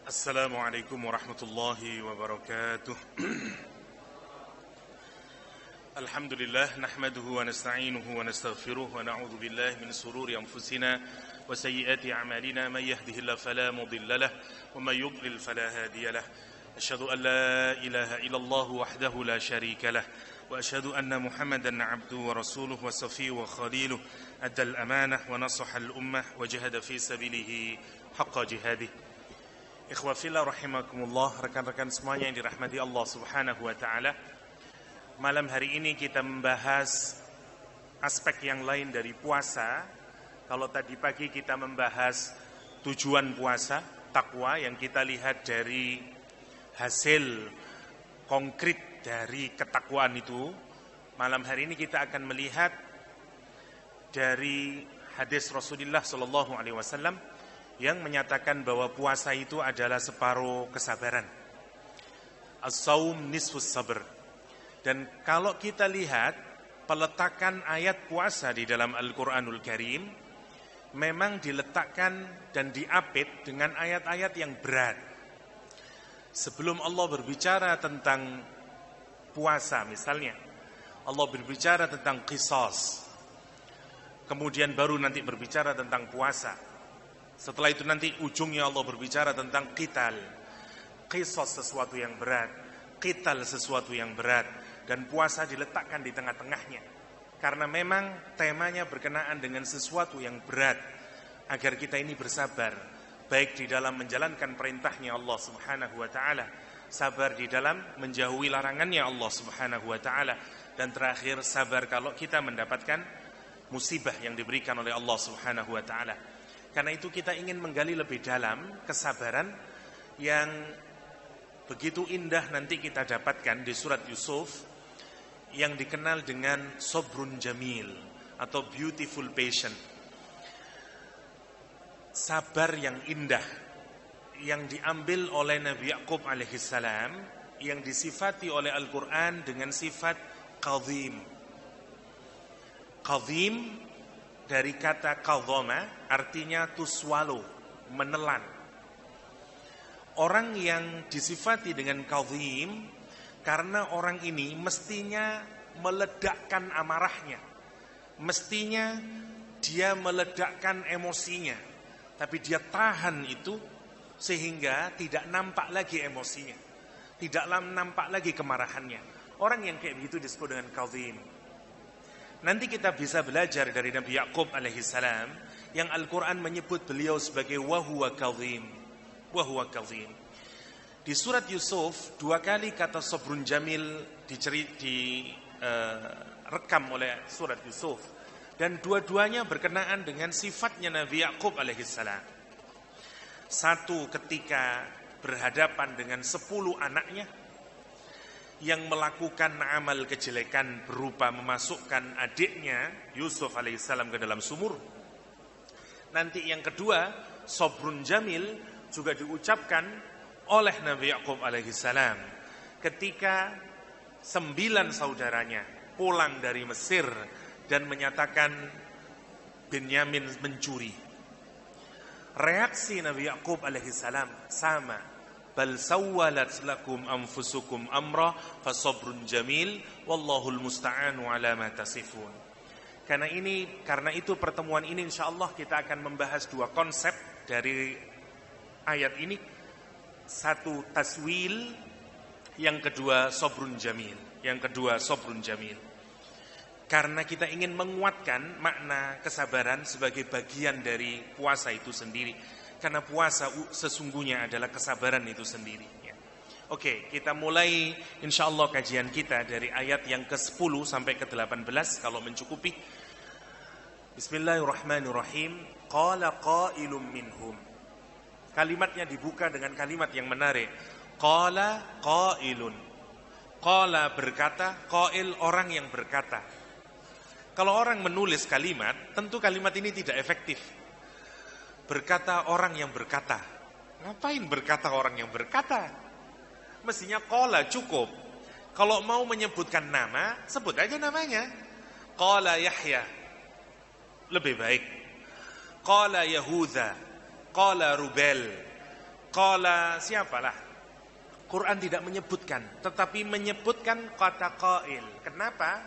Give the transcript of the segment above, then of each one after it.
Assalamualaikum warahmatullahi wabarakatuh. Alhamdulillah nahmaduhu wa nasta'inuhu wa nastaghfiruh wa na'udzu billahi min shururi anfusina wa sayyiati a'malina may yahdihillahu fala mudilla lahu wa may yudlil fala hadiya lahu. Asyhadu an la ilaha illallah wahdahu la syarika lahu wa asyhadu anna Muhammadan 'abduhu wa rasuluhu wa safiyyuhu wa khaliluhu addal amanah wa nasaha al ummah wa jahada fi sabilihi haqqa jihadihi. Ikhwafillah rahimakumullah, rekan-rekan semuanya yang dirahmati Allah subhanahu wa ta'ala. Malam hari ini kita membahas aspek yang lain dari puasa. Kalau tadi pagi kita membahas tujuan puasa, takwa, yang kita lihat dari hasil konkret dari ketakwaan itu. Malam hari ini kita akan melihat dari hadis Rasulullah SAW yang menyatakan bahwa puasa itu adalah separuh kesabaran. As-saum nisfus sabr. Dan kalau kita lihat peletakan ayat puasa di dalam Al-Quranul Karim, memang diletakkan dan diapit dengan ayat-ayat yang berat. Sebelum Allah berbicara tentang puasa misalnya, Allah berbicara tentang qisas, kemudian baru nanti berbicara tentang puasa. Setelah itu nanti ujungnya Allah berbicara tentang qital. Qisas sesuatu yang berat, qital sesuatu yang berat, dan puasa diletakkan di tengah-tengahnya. Karena memang temanya berkenaan dengan sesuatu yang berat, agar kita ini bersabar, baik di dalam menjalankan perintahnya Allah subhanahu wa ta'ala, sabar di dalam menjauhi larangannya Allah subhanahu wa ta'ala, dan terakhir sabar kalau kita mendapatkan musibah yang diberikan oleh Allah subhanahu wa ta'ala. Karena itu kita ingin menggali lebih dalam kesabaran yang begitu indah nanti kita dapatkan di surat Yusuf, yang dikenal dengan sobrun jamil atau beautiful patient. Sabar yang indah yang diambil oleh Nabi Ya'qub alaihissalam, yang disifati oleh Al-Quran dengan sifat qadhim. Qadhim dari kata qadhama, artinya to swallow, menelan. Orang yang disifati dengan qadhim karena orang ini mestinya meledakkan amarahnya, mestinya dia meledakkan emosinya, tapi dia tahan itu sehingga tidak nampak lagi emosinya, tidak nampak lagi kemarahannya. Orang yang kayak begitu disebut dengan qadhim. Nanti kita bisa belajar dari Nabi Ya'qub alaihissalam, yang Al-Quran menyebut beliau sebagai wahuwa qadhim. Wahuwa qadhim. Di surat Yusuf, dua kali kata sobrun jamil direkam oleh surat Yusuf, dan dua-duanya berkenaan dengan sifatnya Nabi Ya'qub alaihissalam. Satu ketika berhadapan dengan 10 anaknya yang melakukan amal kejelekan berupa memasukkan adiknya Yusuf alaihissalam ke dalam sumur. Nanti yang kedua, sobrun jamil, juga diucapkan oleh Nabi Ya'qub alaihissalam ketika 9 saudaranya pulang dari Mesir dan menyatakan Benyamin mencuri. Reaksi Nabi Ya'qub alaihissalam sama. Bal sawwalat lakum anfusukum amra fasabrun jamil wallahul musta'anu ala ma tasifun. Karena itu pertemuan ini insyaallah kita akan membahas 2 konsep dari ayat ini. Satu taswil, yang kedua sabrun jamil. Karena kita ingin menguatkan makna kesabaran sebagai bagian dari puasa itu sendiri. Karena puasa sesungguhnya adalah kesabaran itu sendiri. Oke, kita mulai insyaallah kajian kita dari ayat yang ke-10 sampai ke-18 kalau mencukupi. Bismillahirrahmanirrahim. Qala qailum minhum. Kalimatnya dibuka dengan kalimat yang menarik. Qala qailun. Qala berkata, qail orang yang berkata. Kalau orang menulis kalimat, tentu kalimat ini tidak efektif. Berkata orang yang berkata. Ngapain berkata orang yang berkata? Mestinya qala cukup. Kalau mau menyebutkan nama, sebut aja namanya. Qala Yahya, lebih baik. Qala Yahuda, qala Rubel, Qala siapalah? Quran tidak menyebutkan, tetapi menyebutkan kata qail. Kenapa?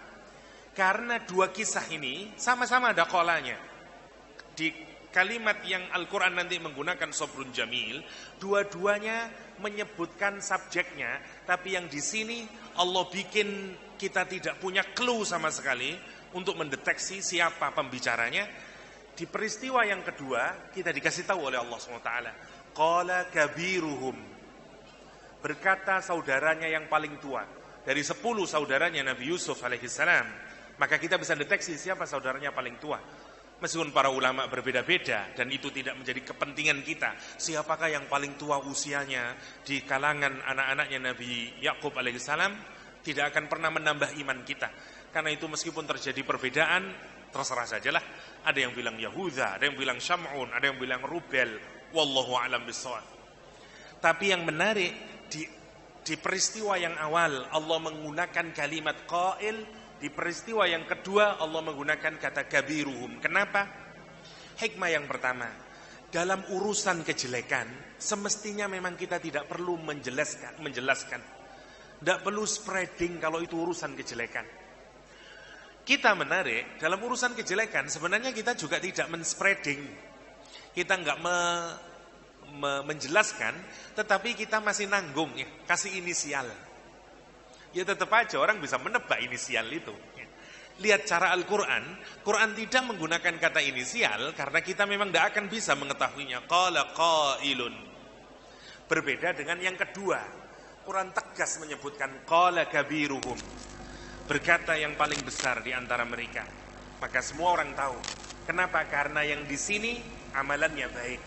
Karena dua kisah ini sama-sama ada qalanya. Di kalimat yang Al-Quran nanti menggunakan sobrun jamil, dua-duanya menyebutkan subjeknya, tapi yang di sini Allah bikin kita tidak punya clue sama sekali untuk mendeteksi siapa pembicaranya. Di peristiwa yang kedua kita dikasih tahu oleh Allah SWT. Qala kabiruhum, berkata saudaranya yang paling tua dari 10 saudaranya Nabi Yusuf alaihissalam. Maka kita bisa deteksi siapa saudaranya paling tua. Meskipun para ulama berbeda-beda dan itu tidak menjadi kepentingan kita, siapakah yang paling tua usianya di kalangan anak-anaknya Nabi Yakub alaihissalam, tidak akan pernah menambah iman kita. Karena itu meskipun terjadi perbedaan, terserah sajalah. Ada yang bilang Yahuda, ada yang bilang Syam'un, ada yang bilang Rubel. Wallahu a'lam bishawab. Tapi yang menarik di peristiwa yang awal Allah menggunakan kalimat qail, di peristiwa yang kedua Allah menggunakan kata kabiruhum. Kenapa? Hikmah yang pertama, dalam urusan kejelekan semestinya memang kita tidak perlu menjelaskan. Tidak perlu spreading kalau itu urusan kejelekan. Kita menarik dalam urusan kejelekan sebenarnya kita juga tidak men-spreading. Kita enggak menjelaskan, tetapi kita masih nanggung ya, kasih inisial. Ya tetap aja orang bisa menebak inisial itu. Lihat cara Al-Quran, Quran tidak menggunakan kata inisial karena kita memang tidak akan bisa mengetahuinya. Qala qailun. Berbeda dengan yang kedua, Quran tegas menyebutkan qala kabiruhum, berkata yang paling besar di antara mereka. Maka semua orang tahu. Kenapa? Karena yang di sini amalannya baik,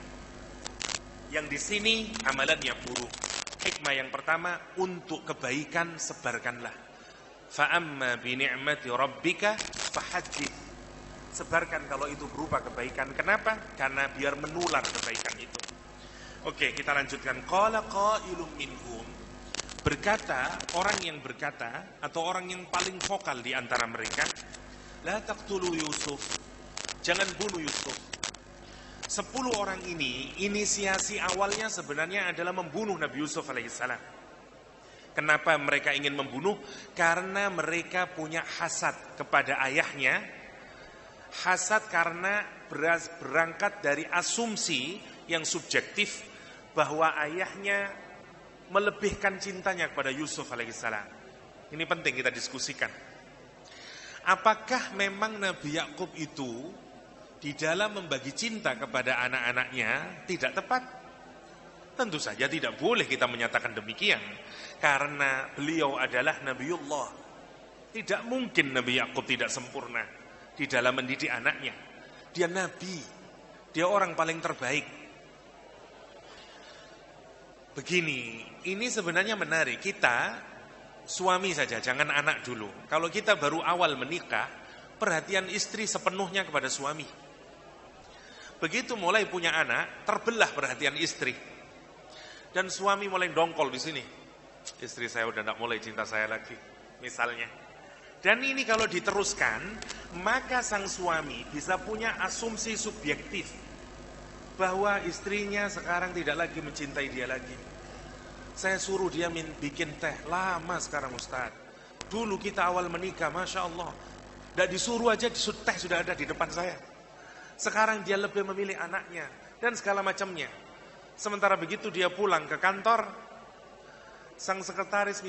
yang di sini amalannya buruk. Hikmah yang pertama, untuk kebaikan sebarkanlah. Fa'amma bini'mati rabbika fahaddits. Sebarkan kalau itu berupa kebaikan. Kenapa? Karena biar menular kebaikan itu. Oke, kita lanjutkan. Qala qailum minhum, berkata orang yang berkata atau orang yang paling vokal di antara mereka, la taqtulu Yusuf, jangan bunuh Yusuf. 10 orang ini inisiasi awalnya sebenarnya adalah membunuh Nabi Yusuf alaihissalam. Kenapa mereka ingin membunuh? Karena mereka punya hasad kepada ayahnya. Hasad karena berangkat dari asumsi yang subjektif bahwa ayahnya melebihkan cintanya kepada Yusuf alaihissalam. Ini penting kita diskusikan. Apakah memang Nabi Yakub itu di dalam membagi cinta kepada anak-anaknya tidak tepat? Tentu saja tidak boleh kita menyatakan demikian, karena beliau adalah Nabiullah. Tidak mungkin Nabi Yakub tidak sempurna di dalam mendidik anaknya. Dia Nabi, dia orang paling terbaik. Begini, ini sebenarnya menarik. Kita suami saja, jangan anak dulu. Kalau kita baru awal menikah, perhatian istri sepenuhnya kepada suami. Begitu mulai punya anak, terbelah perhatian istri. Dan suami mulai dongkol di sini. Istri saya udah tidak mulai cinta saya lagi, misalnya. Dan ini kalau diteruskan, maka sang suami bisa punya asumsi subjektif bahwa istrinya sekarang tidak lagi mencintai dia lagi. Saya suruh dia bikin teh, lama sekarang Ustaz. Dulu kita awal menikah, Masya Allah, tidak disuruh aja teh sudah ada di depan saya. Sekarang dia lebih memilih anaknya dan segala macamnya. Sementara begitu dia pulang ke kantor, sang sekretaris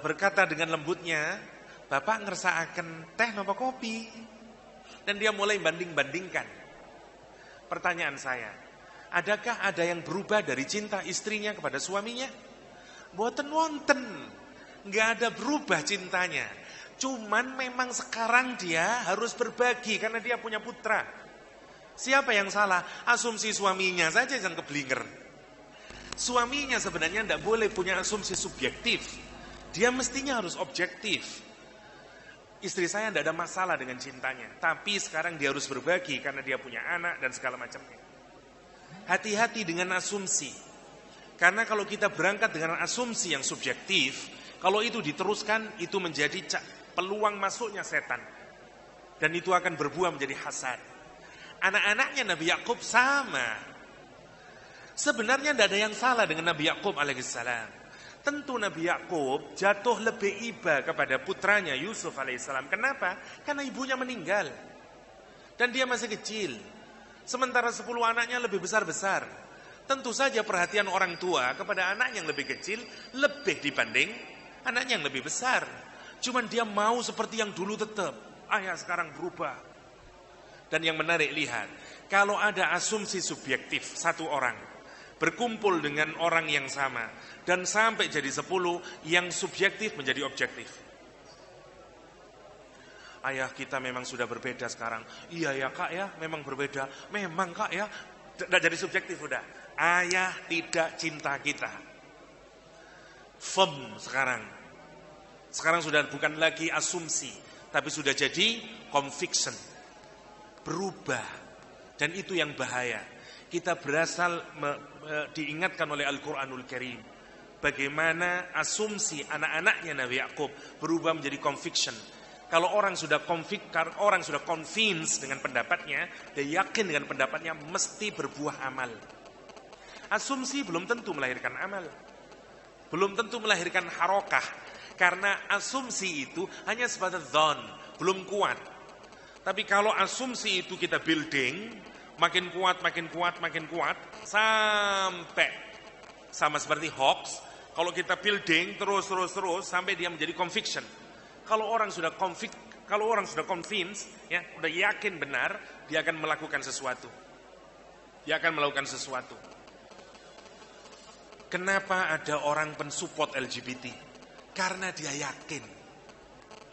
berkata dengan lembutnya, Bapak ngersaaken teh napa kopi? Dan dia mulai banding-bandingkan. Pertanyaan saya, adakah ada yang berubah dari cinta istrinya kepada suaminya? Mboten wonten, nggak ada berubah cintanya. Cuman memang sekarang dia harus berbagi karena dia punya putra. Siapa yang salah? Asumsi suaminya saja yang keblinger. Suaminya sebenarnya tidak boleh punya asumsi subjektif. Dia mestinya harus objektif. Istri saya tidak ada masalah dengan cintanya, tapi sekarang dia harus berbagi karena dia punya anak dan segala macamnya. Hati-hati dengan asumsi. Karena kalau kita berangkat dengan asumsi yang subjektif, kalau itu diteruskan, itu menjadi peluang masuknya setan. Dan itu akan berbuah menjadi hasad. Anak-anaknya Nabi Yakub sama. Sebenarnya tidak ada yang salah dengan Nabi Yakub alaihissalam. Tentu Nabi Yakub jatuh lebih iba kepada putranya Yusuf alaihissalam. Kenapa? Karena ibunya meninggal. Dan dia masih kecil. Sementara 10 anaknya lebih besar-besar. Tentu saja perhatian orang tua kepada anak yang lebih kecil lebih dibanding anak yang lebih besar. Cuman dia mau seperti yang dulu tetap. Ayah sekarang berubah. Dan yang menarik, lihat. Kalau ada asumsi subjektif satu orang berkumpul dengan orang yang sama dan sampai jadi 10, yang subjektif menjadi objektif. Ayah kita memang sudah berbeda sekarang. Iya ya kak ya, memang berbeda. Memang kak ya, tidak jadi subjektif udah. Ayah tidak cinta kita. Firm sekarang. Sekarang sudah bukan lagi asumsi, tapi sudah jadi conviction. Berubah. Dan itu yang bahaya. Kita berasal diingatkan oleh Al-Quranul Karim. Bagaimana asumsi anak-anaknya Nabi Yakub berubah menjadi conviction. Kalau orang sudah convince dengan pendapatnya, dia yakin dengan pendapatnya, mesti berbuah amal. Asumsi belum tentu melahirkan amal. Belum tentu melahirkan harokah. Karena asumsi itu hanya sebatas dhon, belum kuat. Tapi kalau asumsi itu kita building, makin kuat, sampai sama seperti hoax. Kalau kita building terus sampai dia menjadi conviction. Kalau orang sudah convince, ya, udah yakin benar, dia akan melakukan sesuatu. Kenapa ada orang pensupport LGBT? Karena dia yakin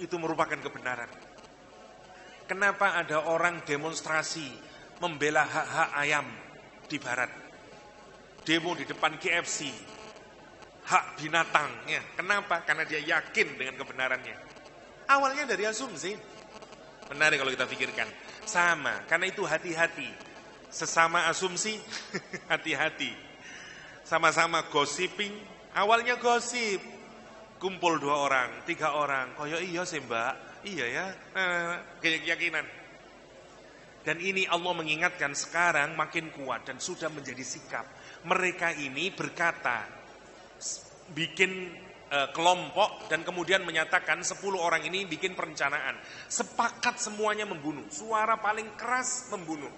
itu merupakan kebenaran. Kenapa ada orang demonstrasi membela hak-hak ayam di barat, demo di depan KFC, hak binatang, ya. Kenapa? Karena dia yakin dengan kebenarannya. Awalnya dari asumsi. Menarik kalau kita pikirkan. Sama, karena itu hati-hati. Sesama asumsi, hati-hati. Sama-sama gossiping, awalnya gosip. Kumpul 2 orang, 3 orang, koyo iya sih mbak, iya ya, keyakinan. Dan ini Allah mengingatkan sekarang makin kuat dan sudah menjadi sikap. Mereka ini berkata, bikin kelompok dan kemudian menyatakan 10 orang ini bikin perencanaan. Sepakat semuanya membunuh, suara paling keras membunuh.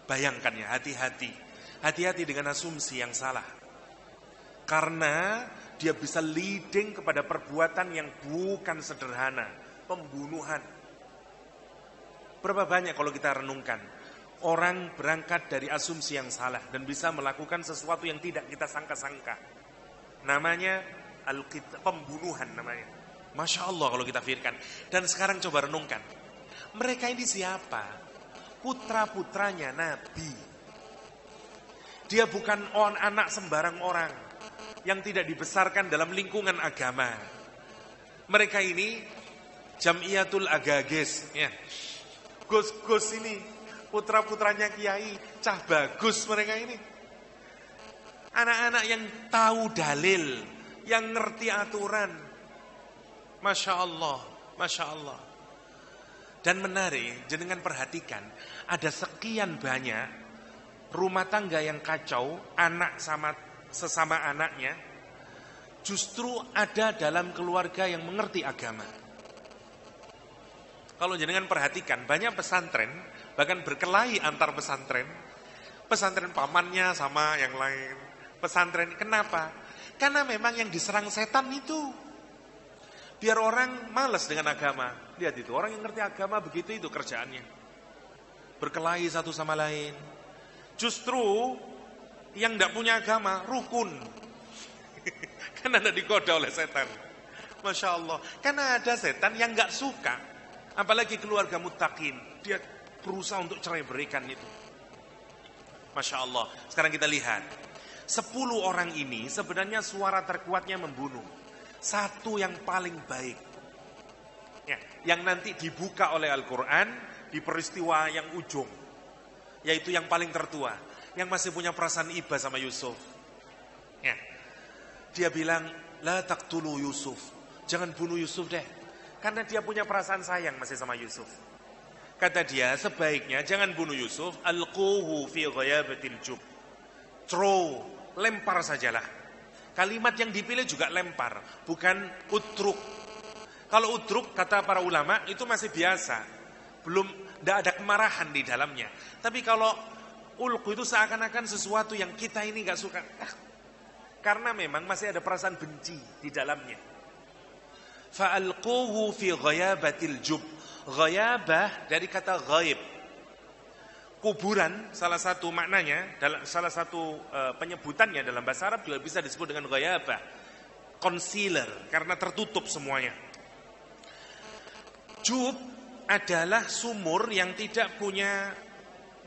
Bayangkan ya, hati-hati. Hati-hati dengan asumsi yang salah. Karena dia bisa leading kepada perbuatan yang bukan sederhana, pembunuhan. Berapa banyak kalau kita renungkan, orang berangkat dari asumsi yang salah dan bisa melakukan sesuatu yang tidak kita sangka-sangka. Namanya pembunuhan namanya. Masya Allah kalau kita pikirkan. Dan sekarang coba renungkan, mereka ini siapa? Putra-putranya Nabi. Dia bukan anak sembarang orang yang tidak dibesarkan dalam lingkungan agama. Mereka ini Jamiatul Agages, ya. Gus-gus ini, putra-putranya kiai, cah bagus mereka ini. Anak-anak yang tahu dalil, yang ngerti aturan. Masya Allah, Masya Allah. Dan menarik, jenengan perhatikan, ada sekian banyak rumah tangga yang kacau, anak sama sesama anaknya, justru ada dalam keluarga yang mengerti agama. Kalau jenengan perhatikan, banyak pesantren, bahkan berkelahi antar pesantren. Pesantren pamannya sama yang lain. Pesantren, kenapa? Karena memang yang diserang setan itu. Biar orang malas dengan agama. Lihat itu, orang yang ngerti agama begitu itu kerjaannya. Berkelahi satu sama lain. Justru yang tidak punya agama, rukun. Karena tidak digoda oleh setan. Masya Allah. Karena ada setan yang nggak suka. Apalagi keluarga muttaqin. Dia berusaha untuk cerai berikan itu. Masya Allah. Sekarang kita lihat. 10 orang ini sebenarnya suara terkuatnya membunuh. Satu yang paling baik. Ya, yang nanti dibuka oleh Al-Quran di peristiwa yang ujung. Yaitu yang paling tertua. Yang masih punya perasaan iba sama Yusuf. Ya. Dia bilang, la taqtulu Yusuf. Jangan bunuh Yusuf deh. Karena dia punya perasaan sayang masih sama Yusuf. Kata dia, sebaiknya jangan bunuh Yusuf. Alquhu fi ghayabatil jub. throw, lempar sajalah. Kalimat yang dipilih juga lempar, bukan utruk. Kalau utruk, kata para ulama, itu masih biasa. Belum, tidak ada kemarahan di dalamnya. Tapi kalau ulqu itu seakan-akan sesuatu yang kita ini gak suka. Karena memang masih ada perasaan benci di dalamnya. Fa'alquhu fi ghayabatil jub. Ghayabah dari kata ghaib. Kuburan salah satu maknanya, salah satu penyebutannya dalam bahasa Arab juga bisa disebut dengan ghayabah. Concealer, karena tertutup semuanya. Jub adalah sumur yang tidak punya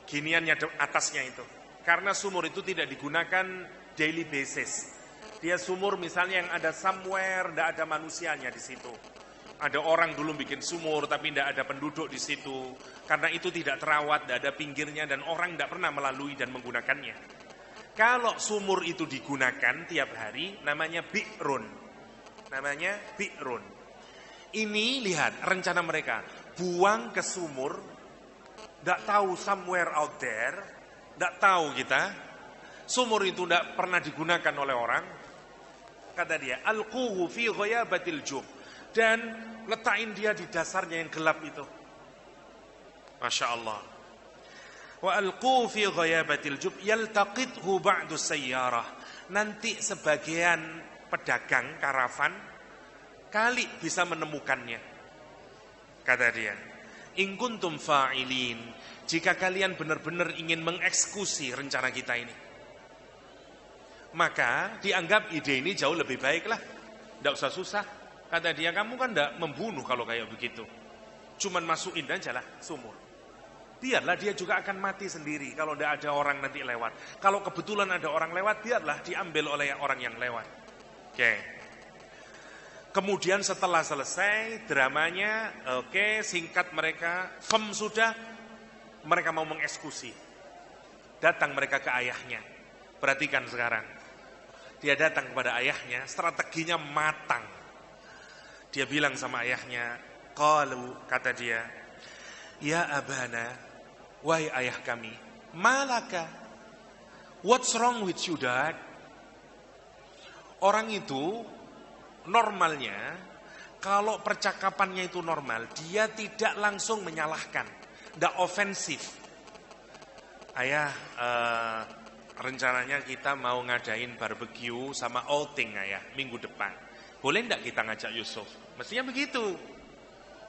giniannya atasnya itu. Karena sumur itu tidak digunakan daily basis. Dia sumur misalnya yang ada somewhere, tidak ada manusianya di situ. Ada orang dulu bikin sumur tapi tidak ada penduduk di situ. Karena itu tidak terawat, tidak ada pinggirnya dan orang tidak pernah melalui dan menggunakannya. Kalau sumur itu digunakan tiap hari, namanya bi'run. Namanya bi'run. Ini lihat rencana mereka. Buang ke sumur, tidak tahu somewhere out there, tidak tahu kita. Sumur itu tidak pernah digunakan oleh orang. Kata dia, alquhu fi ghayabatil jub. Dan letakin dia di dasarnya yang gelap itu. Masya Allah. Wa alquhu fi ghayabatil jub yaltaqithu ba'du sayyarah. Nanti sebagian pedagang karavan kali bisa menemukannya. Kata dia, in kuntum fa'ilin, jika kalian benar-benar ingin mengeksekusi rencana kita ini, maka dianggap ide ini jauh lebih baik lah. Tidak usah susah. Kata dia, kamu kan tidak membunuh kalau kayak begitu. Cuman masukin aja lah sumur. Biarlah dia juga akan mati sendiri kalau tidak ada orang nanti lewat. Kalau kebetulan ada orang lewat, biarlah diambil oleh orang yang lewat. Oke. Kemudian setelah selesai dramanya, singkat mereka, sudah, mereka mau mengeksekusi. Datang mereka ke ayahnya. Perhatikan sekarang. Dia datang kepada ayahnya, strateginya matang. Dia bilang sama ayahnya, qalu, kata dia, ya abana, wahai ayah kami, malaka, what's wrong with you, dad? Orang itu normalnya, kalau percakapannya itu normal, dia tidak langsung menyalahkan, tidak ofensif. Ayah, rencananya kita mau ngadain barbecue sama outing ayah minggu depan. Boleh enggak kita ngajak Yusuf? Mestinya begitu.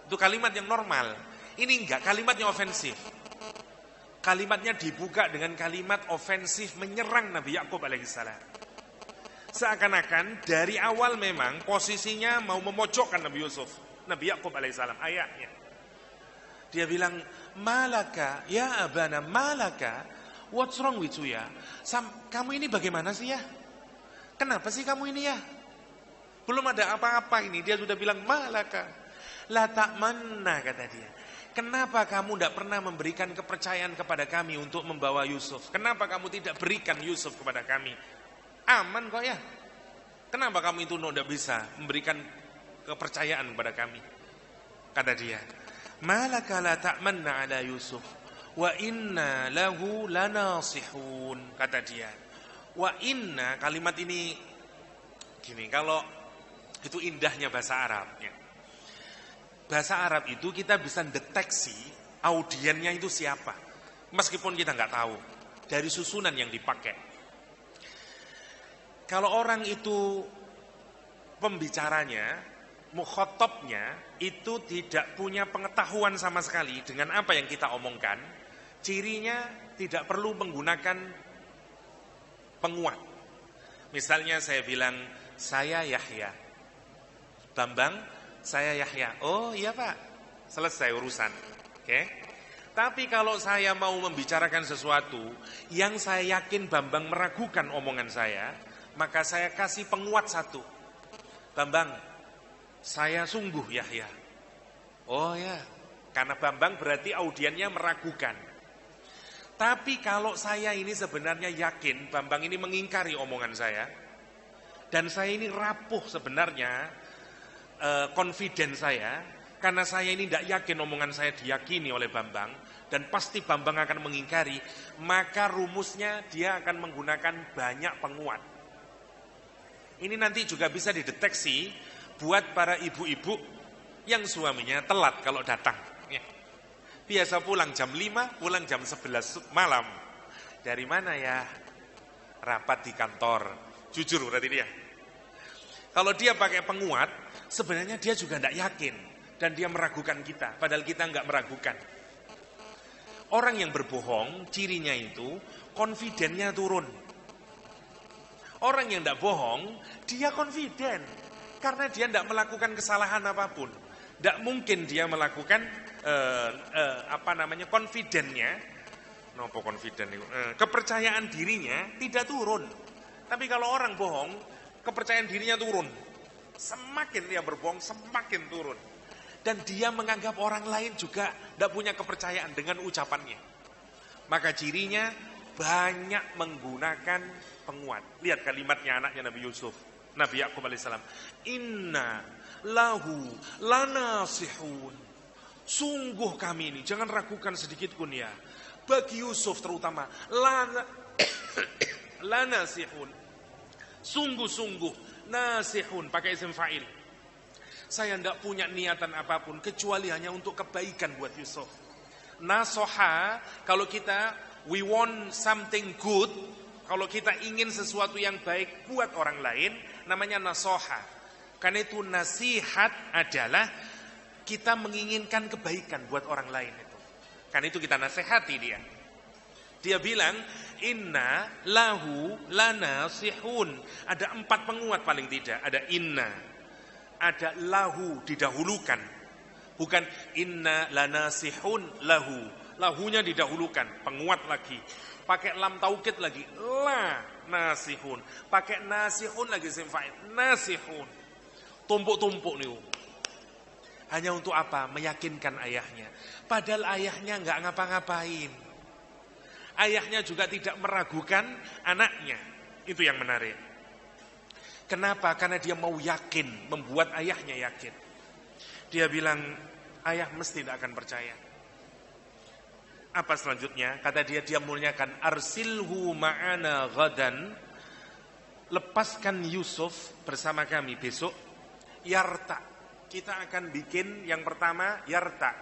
Itu kalimat yang normal. Ini enggak, kalimatnya ofensif. Kalimatnya dibuka dengan kalimat ofensif menyerang Nabi Yakub alaihissalam. Seakan-akan dari awal memang posisinya mau memojokkan Nabi Yusuf, Nabi Yakub alaihissalam, ayahnya. Dia bilang, malaka, ya abana, malaka, what's wrong with you ya? Kamu ini bagaimana sih ya? Kenapa sih kamu ini ya? Belum ada apa-apa ini, dia sudah bilang, malaka, la ta'manna, kata dia. Kenapa kamu tidak pernah memberikan kepercayaan kepada kami untuk membawa Yusuf? Kenapa kamu tidak berikan Yusuf kepada kami? Aman kok ya. Kenapa kamu itu tidak bisa memberikan kepercayaan kepada kami? Kata dia, malaka la ta'manna ala Yusuf wa inna lahu lanasihun. Kata dia, wa inna, kalimat ini gini, kalau itu indahnya bahasa Arab ya. Bahasa Arab itu kita bisa deteksi audiennya itu siapa, meskipun kita nggak tahu dari susunan yang dipakai. Kalau orang itu pembicaranya, mukhatabnya itu tidak punya pengetahuan sama sekali dengan apa yang kita omongkan, cirinya tidak perlu menggunakan penguat. Misalnya saya bilang, saya Yahya. Bambang, saya Yahya. Oh iya Pak, selesai urusan. Oke. Tapi kalau saya mau membicarakan sesuatu yang saya yakin Bambang meragukan omongan saya, maka saya kasih penguat satu. Bambang, saya sungguh Yahya. Oh ya, karena Bambang berarti audiennya meragukan. Tapi kalau saya ini sebenarnya yakin Bambang ini mengingkari omongan saya, dan saya ini rapuh sebenarnya confident saya, karena saya ini tidak yakin omongan saya diyakini oleh Bambang, dan pasti Bambang akan mengingkari, maka rumusnya dia akan menggunakan banyak penguat. Ini nanti juga bisa dideteksi buat para ibu-ibu yang suaminya telat kalau datang. Ya. Biasa pulang jam 5, pulang jam 11 malam. Dari mana ya? Rapat di kantor. Jujur berarti dia. Kalau dia pakai penguat, sebenarnya dia juga tidak yakin. Dan dia meragukan kita, padahal kita nggak meragukan. Orang yang berbohong, cirinya itu, konfidennya turun. Orang yang tidak bohong, dia confident. Karena dia tidak melakukan kesalahan apapun. Tidak mungkin dia melakukan confidentnya, kepercayaan dirinya tidak turun. Tapi kalau orang bohong, kepercayaan dirinya turun. Semakin dia berbohong, semakin turun. Dan dia menganggap orang lain juga tidak punya kepercayaan dengan ucapannya. Maka cirinya banyak menggunakan penguat. Lihat kalimatnya anaknya Nabi Yusuf, Nabi Yakub alaihissalam. Inna lahu lanasihun. Sungguh kami ini, jangan ragukan sedikit pun ya. Bagi Yusuf terutama, lanasihun. Sungguh-sungguh, nasihun, pakai isim fa'il. Saya tidak punya niatan apapun, kecuali hanya untuk kebaikan buat Yusuf. Nasoha, kalau kita, we want something good, kalau kita ingin sesuatu yang baik buat orang lain, namanya nasoha. Karena itu nasihat adalah kita menginginkan kebaikan buat orang lain itu. Karena itu kita nasihati dia. Dia bilang, inna lahu lanasihun. Ada 4 penguat paling tidak. Ada inna, ada lahu didahulukan. Bukan inna lanasihun lahu. Lahunya didahulukan, penguat lagi. Pakai lam taukid lagi, la nasihun. Pakai nasihun lagi simfa'id, nasihun. Tumpuk-tumpuk nih. Hanya untuk apa? Meyakinkan ayahnya. Padahal ayahnya nggak ngapa-ngapain. Ayahnya juga tidak meragukan anaknya. Itu yang menarik. Kenapa? Karena dia mau yakin, membuat ayahnya yakin. Dia bilang, ayah mesti tidak akan percaya. Apa selanjutnya? Kata dia muliakan, arsilhu ma'ana ghadan. Lepaskan Yusuf bersama kami besok. Yarta. Kita akan bikin yang pertama yarta.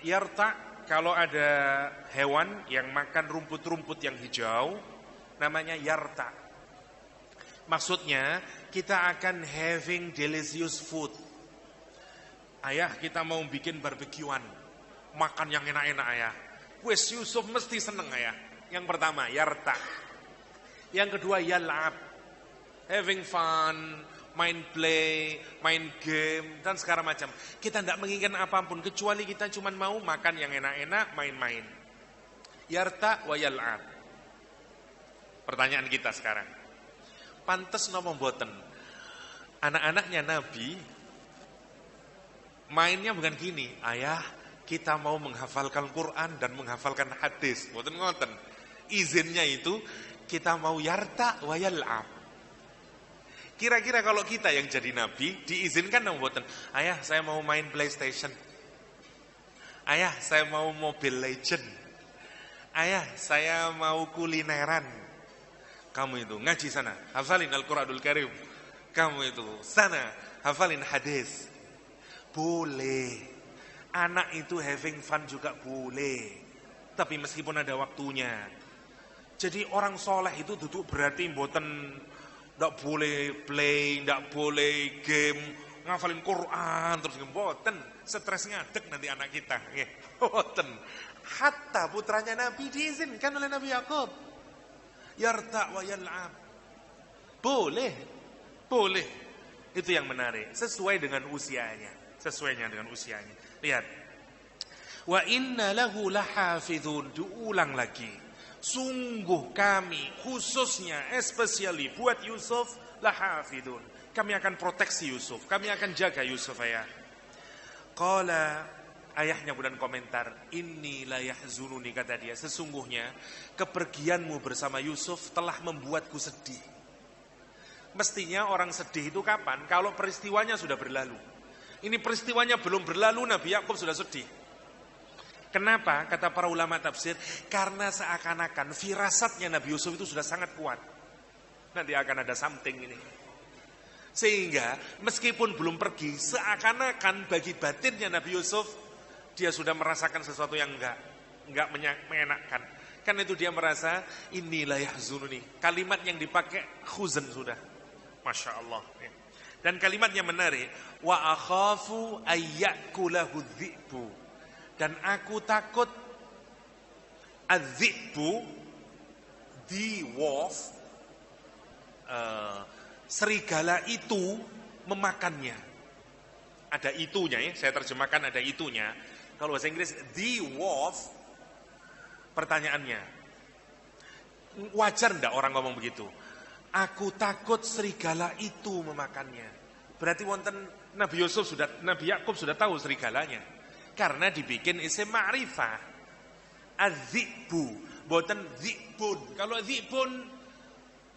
Yarta, kalau ada hewan yang makan rumput-rumput yang hijau, namanya yarta. Maksudnya, kita akan having delicious food. Ayah, kita mau bikin barbekyuan. Makan yang enak-enak ayah. Wes Yusuf mesti seneng ayah. Yang pertama, yarta. Yang kedua, yal'ab. Having fun, main play, main game, dan segala macam. Kita tidak menginginkan apapun, kecuali kita cuma mau makan yang enak-enak, main-main. Yarta wa yal'ab. Pertanyaan kita sekarang. Pantes napa mboten? Anak-anaknya Nabi mainnya bukan gini, ayah kita mau menghafalkan Quran dan menghafalkan hadis. Mboten ngoten. Izinnya itu kita mau yarta wa yal'ab. Kira-kira kalau kita yang jadi nabi diizinkan nggak mboten? Ayah saya mau main PlayStation. Ayah saya mau Mobile Legend. Ayah saya mau kulineran. Kamu itu ngaji sana, hafalin Al-Quranul Karim. Kamu itu sana, hafalin hadis. Boleh. Anak itu having fun juga boleh. Tapi meskipun ada waktunya. Jadi orang soleh itu duduk berarti mboten ndak boleh play, ndak boleh game, ngafalin Quran terus mboten. Stres ngadeg nanti anak kita. Nggih, mboten. Hatta putranya Nabi diizinkan oleh Nabi Yakub. Yarta wa yal'ab. Boleh. Boleh. Itu yang menarik, sesuai dengan usianya. Sesuainya dengan usianya. Lihat. Wa inna lahu lahafidhun. Diulang lagi. Sungguh kami, khususnya, especially buat Yusuf, lahafidhun. Kami akan proteksi Yusuf. Kami akan jaga Yusuf ayah. Qala, ayahnya kemudian komentar, inni la yahzununi, kata dia, sesungguhnya kepergianmu bersama Yusuf telah membuatku sedih. Mestinya orang sedih itu kapan? Kalau peristiwanya sudah berlalu. Ini peristiwanya belum berlalu, Nabi Yakub sudah sedih. Kenapa? Kata para ulama tafsir, karena seakan-akan firasatnya Nabi Yusuf itu sudah sangat kuat. Nanti akan ada something ini. Sehingga meskipun belum pergi, seakan-akan bagi batinnya Nabi Yusuf, dia sudah merasakan sesuatu yang enggak menyenangkan. Kan itu dia merasa, inilah yahzununi. Kalimat yang dipakai khuzan sudah. Masya Allah. Dan kalimatnya menarik, wa akhafu ayyakulahu dhi'bu. Dan aku takut adz-dzi'bu, the wolf, serigala itu memakannya. Ada itunya ya, saya terjemahkan ada itunya. Kalau bahasa Inggris the wolf, pertanyaannya, wajar enggak orang ngomong begitu? Aku takut serigala itu memakannya. Berarti wonten Nabi Yakub sudah tahu serigalanya. Karena dibikin isim ma'rifah. Az-dzi'bu, boten dzi'bun. Kalau dzi'bun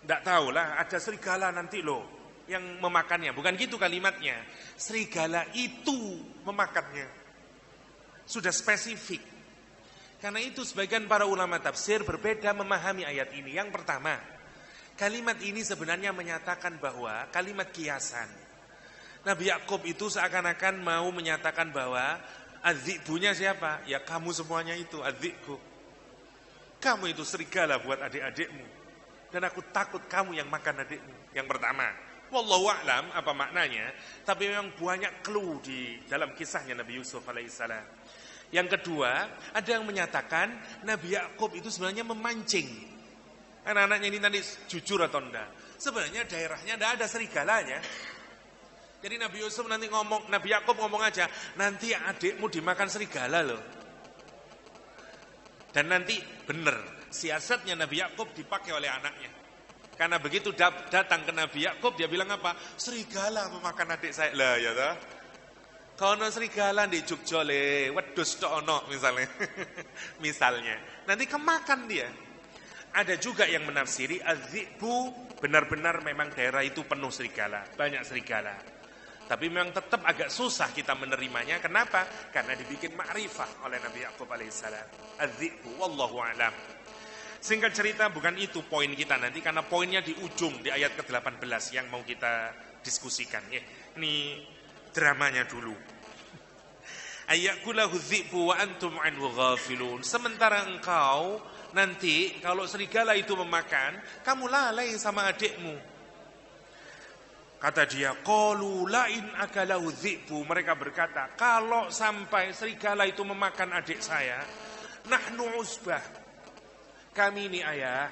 enggak tahulah, ada serigala nanti loh yang memakannya. Bukan gitu kalimatnya. Serigala itu memakannya. Sudah spesifik. Karena itu sebagian para ulama tafsir berbeda memahami ayat ini. Yang pertama, kalimat ini sebenarnya menyatakan bahwa kalimat kiasan. Nabi Yakub itu seakan-akan mau menyatakan bahwa adz-dzi'bunya siapa? Ya kamu semuanya itu adz-dzi'bu. Kamu itu serigala buat adik-adikmu. Dan aku takut kamu yang makan adikmu. Yang pertama. Wallahu a'lam apa maknanya. Tapi memang banyak clue di dalam kisahnya Nabi Yusuf alaihissalam. Yang kedua, ada yang menyatakan Nabi Yakub itu sebenarnya memancing. Anak-anaknya ini nanti jujur atau enggak. Sebenarnya daerahnya enggak ada serigalanya. Jadi Nabi Yusuf nanti ngomong, Nabi Yakub ngomong aja, nanti adikmu dimakan serigala loh. Dan nanti benar, siasatnya Nabi Yakub dipakai oleh anaknya. Karena begitu datang ke Nabi Yakub, dia bilang apa? Serigala memakan adik saya. Lah ya toh. Kono serigala di Jogja le, wedhus tok ono misalnya. Misalnya. Nanti kemakan dia. Ada juga yang menafsiri az-dzi'bu benar-benar memang daerah itu penuh serigala, banyak serigala. Tapi memang tetap agak susah kita menerimanya. Kenapa? Karena dibikin ma'rifah oleh Nabi Yakub alaihissalam. Az-dzi'bu wallahu a'lam. Singkat cerita bukan itu poin kita nanti, karena poinnya di ujung di ayat ke-18 yang mau kita diskusikan ya. Ini dramanya dulu. Ayyakulahu dzi'bu wa antum anhu ghafilun. Sementara engkau nanti kalau serigala itu memakan, kamu lalai sama adikmu. Kata dia, qalu la in akalahu dzi'bu. Mereka berkata, kalau sampai serigala itu memakan adik saya, nahnu usbah. Kami ini ayah,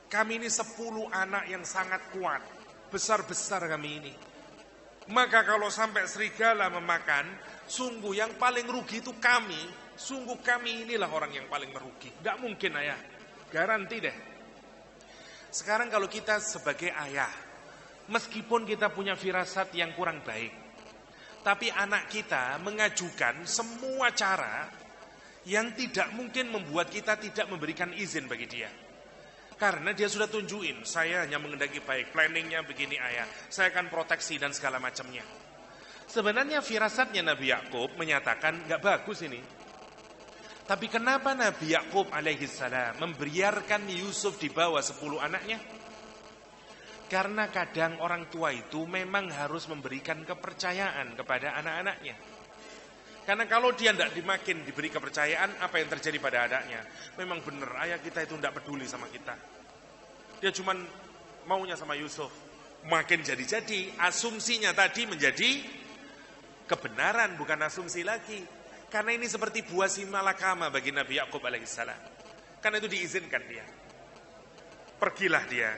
kami ini 10 anak yang sangat kuat, besar-besar kami ini. Maka kalau sampai serigala memakan, sungguh yang paling rugi itu kami. Sungguh kami inilah orang yang paling merugi. Tidak mungkin ayah, garanti deh. Sekarang kalau kita sebagai ayah, meskipun kita punya firasat yang kurang baik, tapi anak kita mengajukan semua cara yang tidak mungkin membuat kita tidak memberikan izin bagi dia. Karena dia sudah tunjukin, saya hanya mengendaki baik, planningnya begini ayah, saya akan proteksi dan segala macamnya. Sebenarnya firasatnya Nabi Yakub menyatakan gak bagus ini. Tapi kenapa Nabi Yakub alaihissalam membiarkan Yusuf dibawa 10 anaknya? Karena kadang orang tua itu memang harus memberikan kepercayaan kepada anak-anaknya. Karena kalau dia tidak dimakin diberi kepercayaan, apa yang terjadi pada anaknya? Memang benar, ayah kita itu tidak peduli sama kita. Dia cuma maunya sama Yusuf. Makin jadi-jadi, asumsinya tadi menjadi kebenaran, bukan asumsi lagi. Karena ini seperti buah simalakama bagi Nabi Yakub alaihissalam. Karena itu diizinkan dia. Pergilah dia.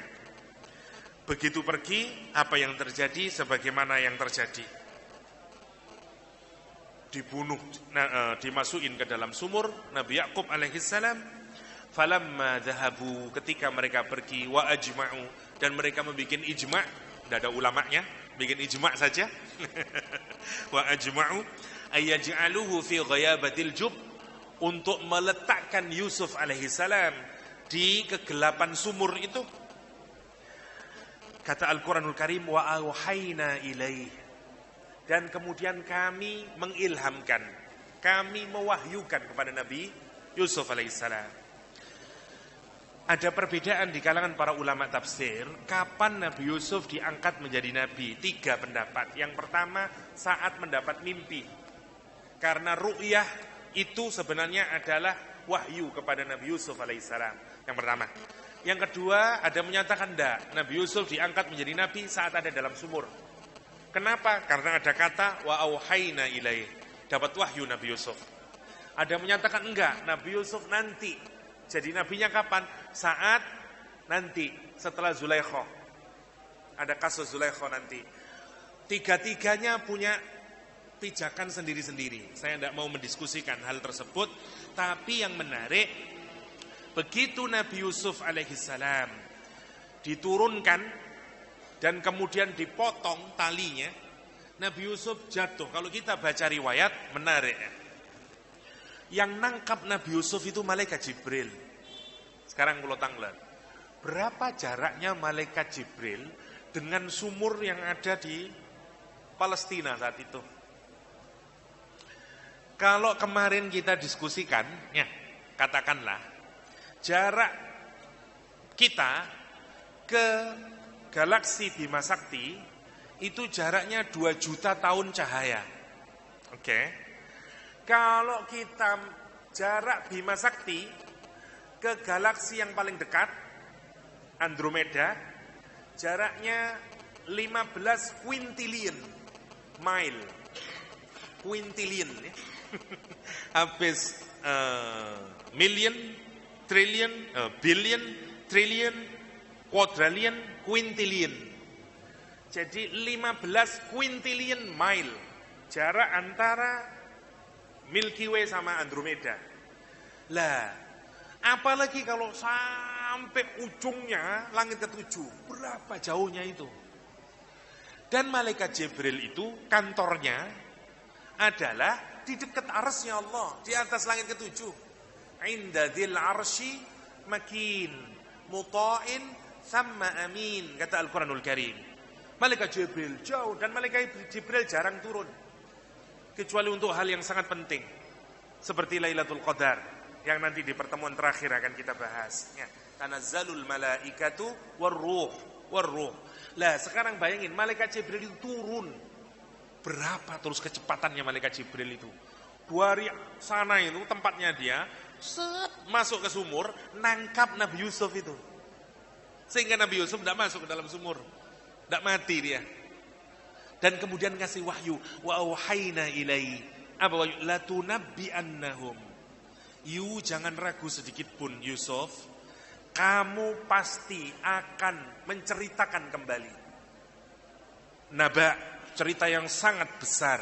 Begitu pergi, apa yang terjadi sebagaimana yang terjadi. Dibunuh, dimasukin ke dalam sumur Nabi Yakub alaihissalam. Falamma dhahabu, ketika mereka pergi, wa ajma'u, dan mereka membuat ijma', tidak ada ulamanya, bikin ijma' saja. Wa ajma'u ayyaj'aluhu fi ghayabatil jub, untuk meletakkan Yusuf alaihissalam di kegelapan sumur itu. Kata Al-Quranul Karim, wa auhayna ilaih, dan kemudian kami mengilhamkan. Kami mewahyukan kepada Nabi Yusuf alaihissalam. Ada perbedaan di kalangan para ulama tafsir, kapan Nabi Yusuf diangkat menjadi nabi? 3 pendapat. Yang pertama, saat mendapat mimpi. Karena ru'yah itu sebenarnya adalah wahyu kepada Nabi Yusuf alaihissalam. Yang pertama. Yang kedua, ada menyatakan enggak, Nabi Yusuf diangkat menjadi nabi saat ada dalam sumur. Kenapa? Karena ada kata wa auhayna ilaih, dapat wahyu Nabi Yusuf. Ada menyatakan enggak, Nabi Yusuf nanti jadi nabinya kapan? Saat nanti setelah Zulaikha. Ada kasus Zulaikha nanti. 3-tiganya punya pijakan sendiri-sendiri. Saya tidak mau mendiskusikan hal tersebut, tapi yang menarik, begitu Nabi Yusuf alaihissalam diturunkan dan kemudian dipotong talinya, Nabi Yusuf jatuh. Kalau kita baca riwayat, menarik. Yang nangkap Nabi Yusuf itu malaikat Jibril. Sekarang kalau tanglet, berapa jaraknya malaikat Jibril dengan sumur yang ada di Palestina saat itu? Kalau kemarin kita diskusikan, ya katakanlah jarak kita ke galaksi Bima Sakti itu jaraknya 2 juta tahun cahaya. Oke. Kalau kita jarak Bima Sakti ke galaksi yang paling dekat, Andromeda, jaraknya 15 quintillion mile. Quintillion ya. Habis million, trillion, billion, trillion, quadrillion, quintillion. Jadi 15 quintillion mile jarak antara Milky Way sama Andromeda. Lah, apalagi kalau sampai ujungnya langit ke-7, berapa jauhnya itu? Dan malaikat Jibril itu kantornya adalah di dekat arsy Allah, di atas langit ke-7. Inda dzil arsy makin muta'in thumma amin, kata Al-Quranul Karim. Malaikat Jibril jauh, dan malaikat Jibril jarang turun kecuali untuk hal yang sangat penting, seperti Lailatul Qadar yang nanti di pertemuan terakhir akan kita bahas. Ya, tanazzalul malaikatu warruh. Lah sekarang bayangin, malaikat Jibril itu turun. Berapa terus kecepatannya malaikat Jibril itu? Dari sana itu tempatnya dia, masuk ke sumur, nangkap Nabi Yusuf itu. Sehingga Nabi Yusuf tidak masuk ke dalam sumur, tidak mati dia. Dan kemudian kasih wahyu, wa auhayna ilai, apa wahyu? La tunabbi'annahum. Jangan ragu sedikit pun Yusuf, kamu pasti akan menceritakan kembali. Naba, cerita yang sangat besar.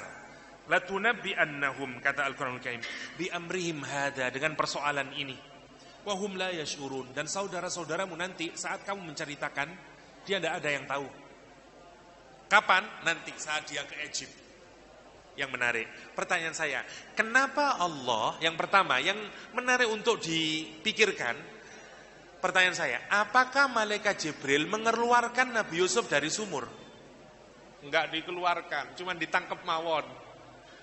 La tunabbi'annahum, kata Al-Quranul Karim, bi amrihim hada, dengan persoalan ini. Wa hum la yash'urun, dan saudara-saudaramu nanti saat kamu menceritakan, dia tidak ada yang tahu. Kapan? Nanti saat dia ke Egypt. Yang menarik, pertanyaan saya, kenapa Allah, yang pertama, yang menarik untuk dipikirkan, pertanyaan saya, apakah malaikat Jibril mengeluarkan Nabi Yusuf dari sumur? Enggak dikeluarkan, cuma ditangkap mawon.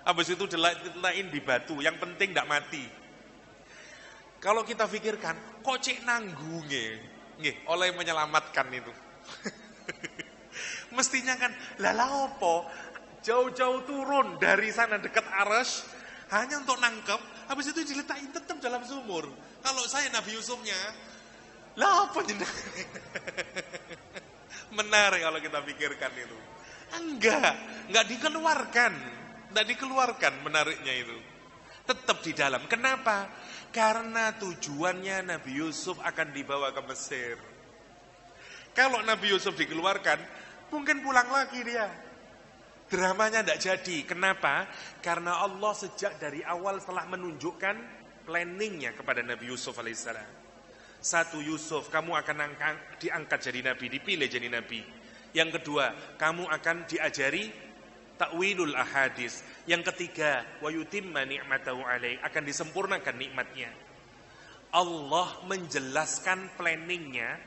Habis itu dilaitin di batu, yang penting enggak mati. Kalau kita pikirkan, kok cek nanggungnya, oleh menyelamatkan itu. Mestinya kan, lala opo, jauh-jauh turun dari sana dekat arsy hanya untuk nangkep, habis itu diletakin tetap dalam sumur. Kalau saya Nabi Yusufnya, lah apa jeneng? Menarik kalau kita pikirkan itu. Enggak dikeluarkan menariknya itu. Tetap di dalam. Kenapa? Karena tujuannya Nabi Yusuf akan dibawa ke Mesir. Kalau Nabi Yusuf dikeluarkan, mungkin pulang lagi dia. Dramanya tidak jadi. Kenapa? Karena Allah sejak dari awal telah menunjukkan planningnya kepada Nabi Yusuf alaihissalam. 1, Yusuf, kamu akan diangkat jadi nabi, dipilih jadi nabi. Yang kedua, kamu akan diajari ta'wilul ahadis. Yang ketiga, wa yutimma ni'matahu alaih, akan disempurnakan nikmatnya. Allah menjelaskan planningnya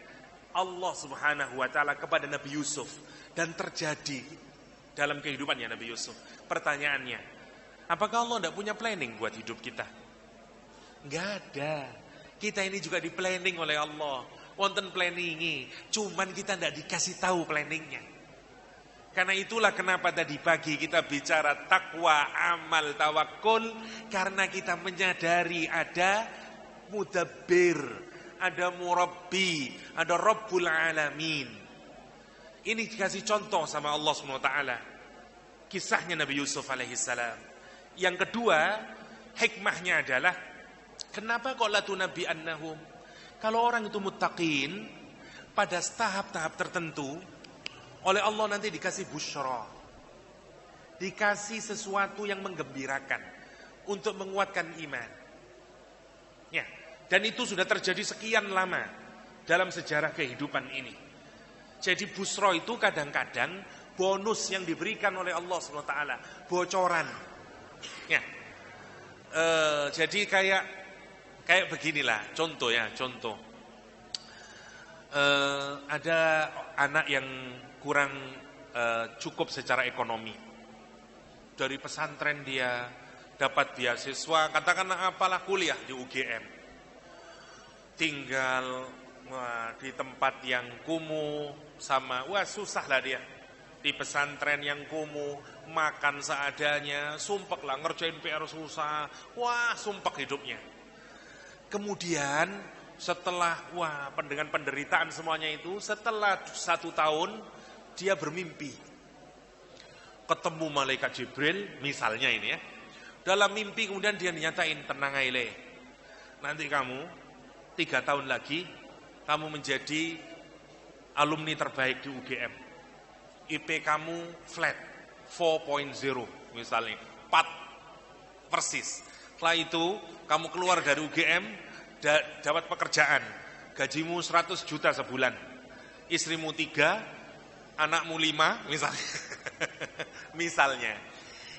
Allah subhanahu wa ta'ala kepada Nabi Yusuf, dan terjadi dalam kehidupannya Nabi Yusuf. Pertanyaannya, Apakah Allah tidak punya planning buat hidup kita? Enggak ada. Kita ini juga di planning oleh Allah. Wonten planningi, cuman kita tidak dikasih tahu planningnya. Karena itulah kenapa tadi pagi kita bicara takwa, amal, tawakul. Karena kita menyadari ada mudabbir, ada murabbi, ada Rabbul Alamin. Ini dikasih contoh sama Allah SWT. Kisahnya Nabi Yusuf alaihissalam. Yang kedua, hikmahnya adalah kenapa kok la tunabbi'annahum? Kalau orang itu muttaqin, pada tahap-tahap tertentu oleh Allah nanti dikasih busyra, dikasih sesuatu yang menggembirakan untuk menguatkan iman. Ya, dan itu sudah terjadi sekian lama dalam sejarah kehidupan ini. Jadi busyra itu kadang-kadang bonus yang diberikan oleh Allah SWT, bocoran. Ya, jadi kayak beginilah contoh. Ada anak yang kurang cukup secara ekonomi. Dari pesantren dia dapat beasiswa, katakanlah apalah kuliah di UGM. Tinggal di tempat yang kumuh susah lah dia. Di pesantren yang kumuh, makan seadanya, sumpek lah ngerjain PR susah, sumpek hidupnya. Kemudian setelah dengan penderitaan semuanya itu, setelah 1 tahun dia bermimpi ketemu malaikat Jibril misalnya ini ya. Dalam mimpi kemudian dia nyatain, tenang aile, nanti kamu 3 tahun lagi kamu menjadi alumni terbaik di UGM. IP kamu flat 4.0 misalnya 4 persis. Setelah itu kamu keluar dari UGM, dapat pekerjaan, gajimu 100 juta sebulan, istrimu 3, anakmu 5 misalnya. Misalnya,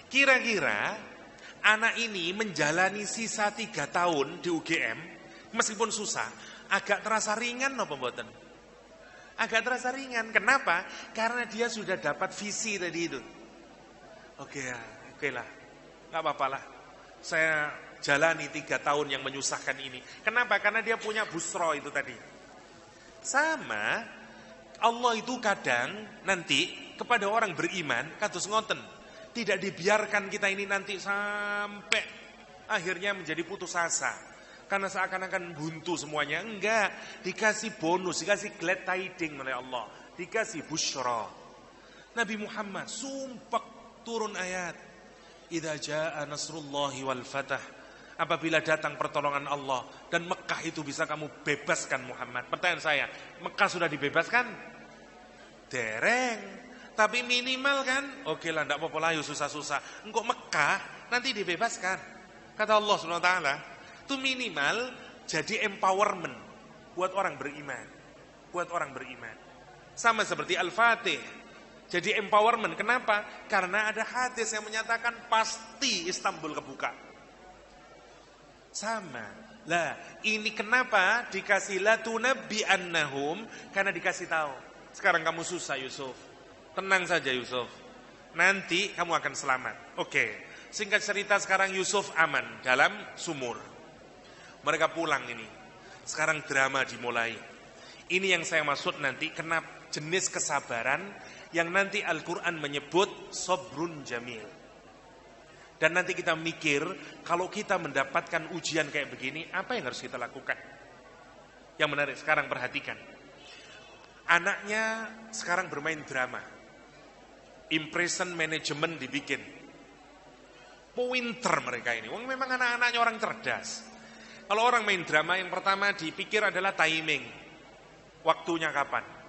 kira-kira anak ini menjalani sisa 3 tahun di UGM, meskipun susah, agak terasa ringan apa mboten? Agak terasa ringan. Kenapa? Karena dia sudah dapat visi tadi itu. Oke lah, nggak apa-apa lah. Saya jalani 3 tahun yang menyusahkan ini. Kenapa? Karena dia punya busro itu tadi. Sama, Allah itu kadang nanti kepada orang beriman, kados ngoten, tidak dibiarkan kita ini nanti sampai akhirnya menjadi putus asa. Karena seakan-akan buntu semuanya. Enggak, dikasih bonus, dikasih glad tiding oleh Allah, dikasih busyra. Nabi Muhammad sumpah turun ayat, idza jaa nasrullahi wal fatah, apabila datang pertolongan Allah dan Mekah itu bisa kamu bebaskan Muhammad. Pertanyaan saya, Mekah sudah dibebaskan? Dereng. Tapi minimal kan, oke lah, enggak apa-apa lah, susah-susah. Engkau Mekah nanti dibebaskan. Kata Allah SWT, itu minimal jadi empowerment buat orang beriman. Sama seperti Al-Fatih. Jadi empowerment. Kenapa? Karena ada hadis yang menyatakan pasti Istanbul kebuka. Sama. Lah, ini kenapa dikasih la tunabbi'annahum? Karena dikasih tahu. Sekarang kamu susah Yusuf. Tenang saja Yusuf. Nanti kamu akan selamat. Oke. Singkat cerita sekarang Yusuf aman dalam sumur. Mereka pulang ini. Sekarang drama dimulai. Ini yang saya maksud nanti kenapa jenis kesabaran yang nanti Al-Quran menyebut sobrun jamil. Dan nanti kita mikir, kalau kita mendapatkan ujian kayak begini, apa yang harus kita lakukan? Yang menarik, sekarang perhatikan. Anaknya sekarang bermain drama. Impression management dibikin. Pinter mereka ini. Memang anak-anaknya orang cerdas. Kalau orang main drama, yang pertama dipikir adalah timing. Waktunya kapan?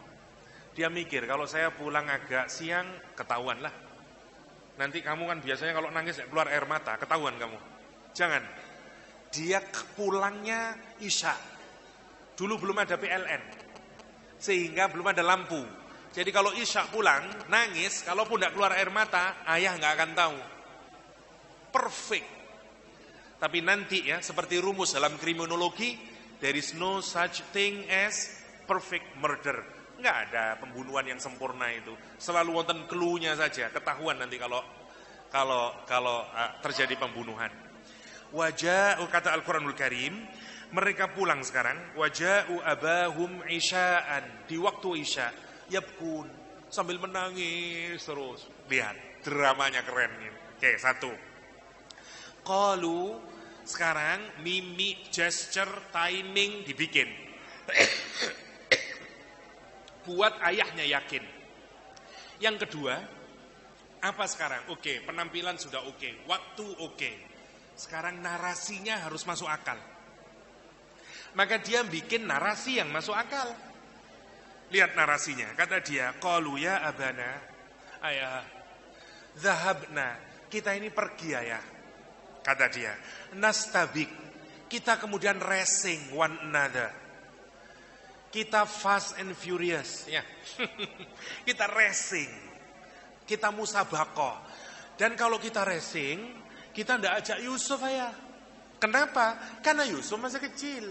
Dia mikir, kalau saya pulang agak siang, ketahuan lah. Nanti kamu kan biasanya kalau nangis keluar air mata, ketahuan kamu. Jangan. Dia pulangnya Isya. Dulu belum ada PLN. Sehingga belum ada lampu. Jadi kalau Isya pulang, nangis, kalaupun tidak keluar air mata, ayah nggak akan tahu. Perfect. Tapi nanti ya, seperti rumus dalam kriminologi, there is no such thing as perfect murder. Enggak ada pembunuhan yang sempurna itu. Selalu wonten clue-nya saja, ketahuan nanti kalau kalau terjadi pembunuhan. Waja'u, kata Al-Quranul Karim, mereka pulang sekarang. Waja'u abahum isya'an, di waktu isya, yabkun, sambil menangis terus. Lihat, dramanya keren ini. Oke, satu. Qalu, sekarang mimik, gesture, timing dibikin. Buat ayahnya yakin. Yang kedua, apa sekarang? Oke, penampilan sudah oke, waktu oke. Sekarang narasinya harus masuk akal. Maka dia bikin narasi yang masuk akal. Lihat narasinya, kata dia, qalu ya abana, ayah, zahabna, kita ini pergi ayah. Kata dia, nastabik, kita kemudian racing one another. Kita fast and furious, ya. Kita racing, kita musabakoh. Dan kalau kita racing, kita tidak ajak Yusuf ayah. Kenapa? Karena Yusuf masih kecil.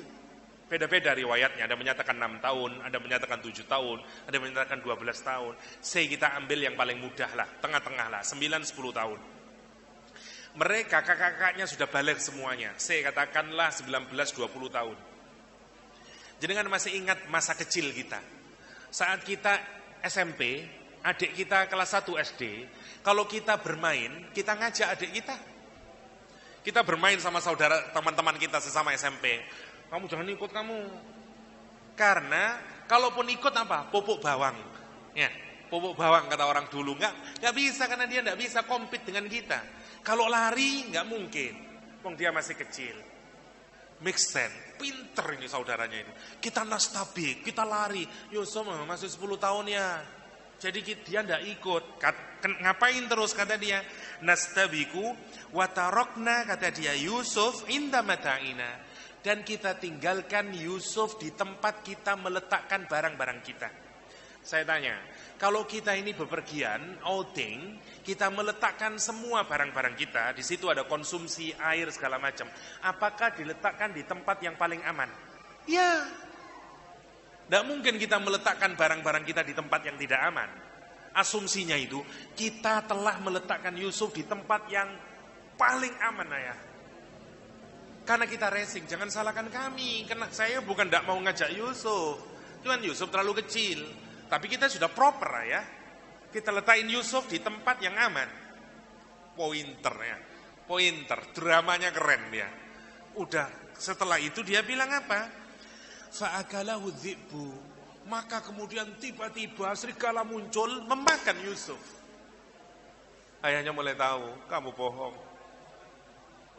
Beda-beda riwayatnya, ada menyatakan 6 tahun, ada menyatakan 7 tahun, ada menyatakan 12 tahun. Kita ambil yang paling mudah lah, tengah-tengah lah, 9-10 tahun. Mereka kakak-kakaknya sudah balik semuanya. Katakanlah 19-20 tahun. Jangan masih ingat masa kecil kita. Saat kita SMP, adik kita kelas 1 SD, kalau kita bermain, kita ngajak adik kita. Kita bermain sama saudara, teman-teman kita sesama SMP. Kamu jangan ikut kamu. Karena kalaupun ikut apa? Pupuk bawang. Ya, pupuk bawang kata orang dulu. Nggak bisa karena dia nggak bisa compete dengan kita. Kalau lari nggak mungkin. Wong dia masih kecil. Make sense. Pinter ini saudaranya ini. Kita nastabik, kita lari. Yusuf masih 10 tahun ya. Jadi dia tidak ikut. Ngapain terus kata dia? Nastabiku watarokna, kata dia, Yusuf inda mata'ina. Dan kita tinggalkan Yusuf di tempat kita meletakkan barang-barang kita. Saya tanya, kalau kita ini bepergian, outing, kita meletakkan semua barang-barang kita, di situ ada konsumsi air segala macam. Apakah diletakkan di tempat yang paling aman? Ya. Tidak mungkin kita meletakkan barang-barang kita di tempat yang tidak aman. Asumsinya itu, kita telah meletakkan Yusuf di tempat yang paling aman ayah. Karena kita racing, jangan salahkan kami. Karena saya bukan tidak mau ngajak Yusuf. Cuman Yusuf terlalu kecil. Tapi kita sudah proper ya. Kita letakin Yusuf di tempat yang aman. Pointer ya. Pointer, dramanya keren ya. Udah, setelah itu dia bilang apa? Fa'akalahu dhi'bu. Maka kemudian tiba-tiba serigala muncul memakan Yusuf. Ayahnya mulai tahu, kamu bohong.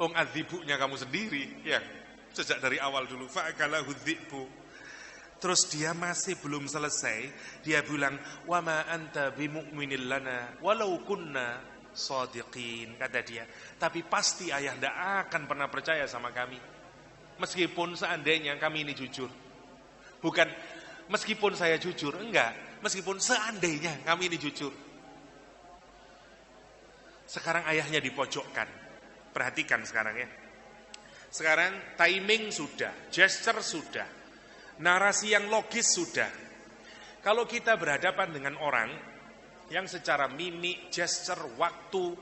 Adzibunya kamu sendiri ya. Sejak dari awal dulu fa'akalahu dhi'bu. Terus dia masih belum selesai, dia bilang wa ma anta bimu'minil lana walau kunna shadiqin, kata dia. Tapi pasti ayah tidak akan pernah percaya sama kami. Meskipun seandainya kami ini jujur. Bukan meskipun saya jujur, enggak. Meskipun seandainya kami ini jujur. Sekarang ayahnya dipojokkan. Perhatikan sekarang ya. Sekarang timing sudah, gesture sudah, narasi yang logis sudah. Kalau kita berhadapan dengan orang yang secara mimik, gesture, waktu,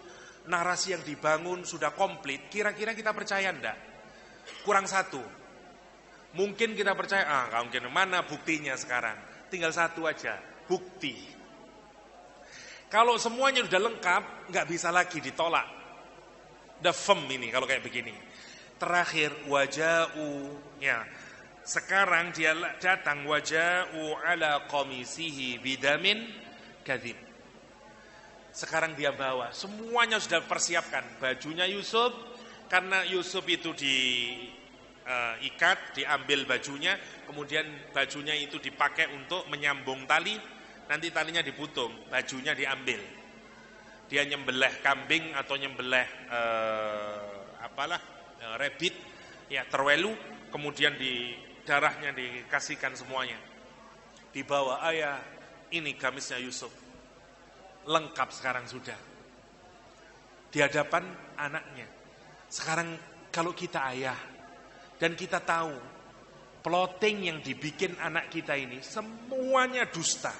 narasi yang dibangun sudah komplit, kira-kira kita percaya enggak? Kurang satu. Mungkin kita percaya, mungkin mana buktinya sekarang? Tinggal satu aja, bukti. Kalau semuanya sudah lengkap, nggak bisa lagi ditolak. Udah firm ini kalau kayak begini. Terakhir waja'u ya. Sekarang dia datang waja'u ala qamisihi bidamin kadzib. Sekarang dia bawa, semuanya sudah persiapkan bajunya Yusuf, karena Yusuf itu diikat, diambil bajunya, kemudian bajunya itu dipakai untuk menyambung tali, nanti talinya diputung, bajunya diambil. Dia nyembelih kambing atau nyembelih rabbit ya, terwelu, kemudian di darahnya dikasihkan semuanya. Dibawa, ayah, ini gamisnya Yusuf. Lengkap sekarang sudah. Di hadapan anaknya. Sekarang kalau kita ayah dan kita tahu plotting yang dibikin anak kita ini semuanya dusta.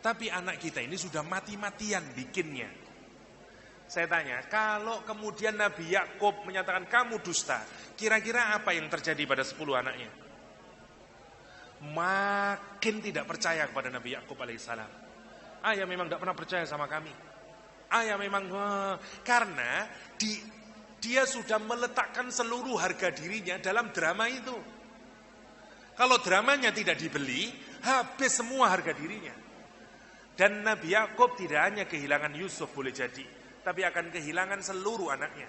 Tapi anak kita ini sudah mati-matian bikinnya. Saya tanya, kalau kemudian Nabi Yakub menyatakan kamu dusta, kira-kira apa yang terjadi pada 10 anaknya? Makin tidak percaya kepada Nabi Yakub alaihissalam. Ayah memang tidak pernah percaya sama kami. Ayah memang, karena dia sudah meletakkan seluruh harga dirinya dalam drama itu. Kalau dramanya tidak dibeli, habis semua harga dirinya. Dan Nabi Yakub tidak hanya kehilangan Yusuf boleh jadi, tapi akan kehilangan seluruh anaknya.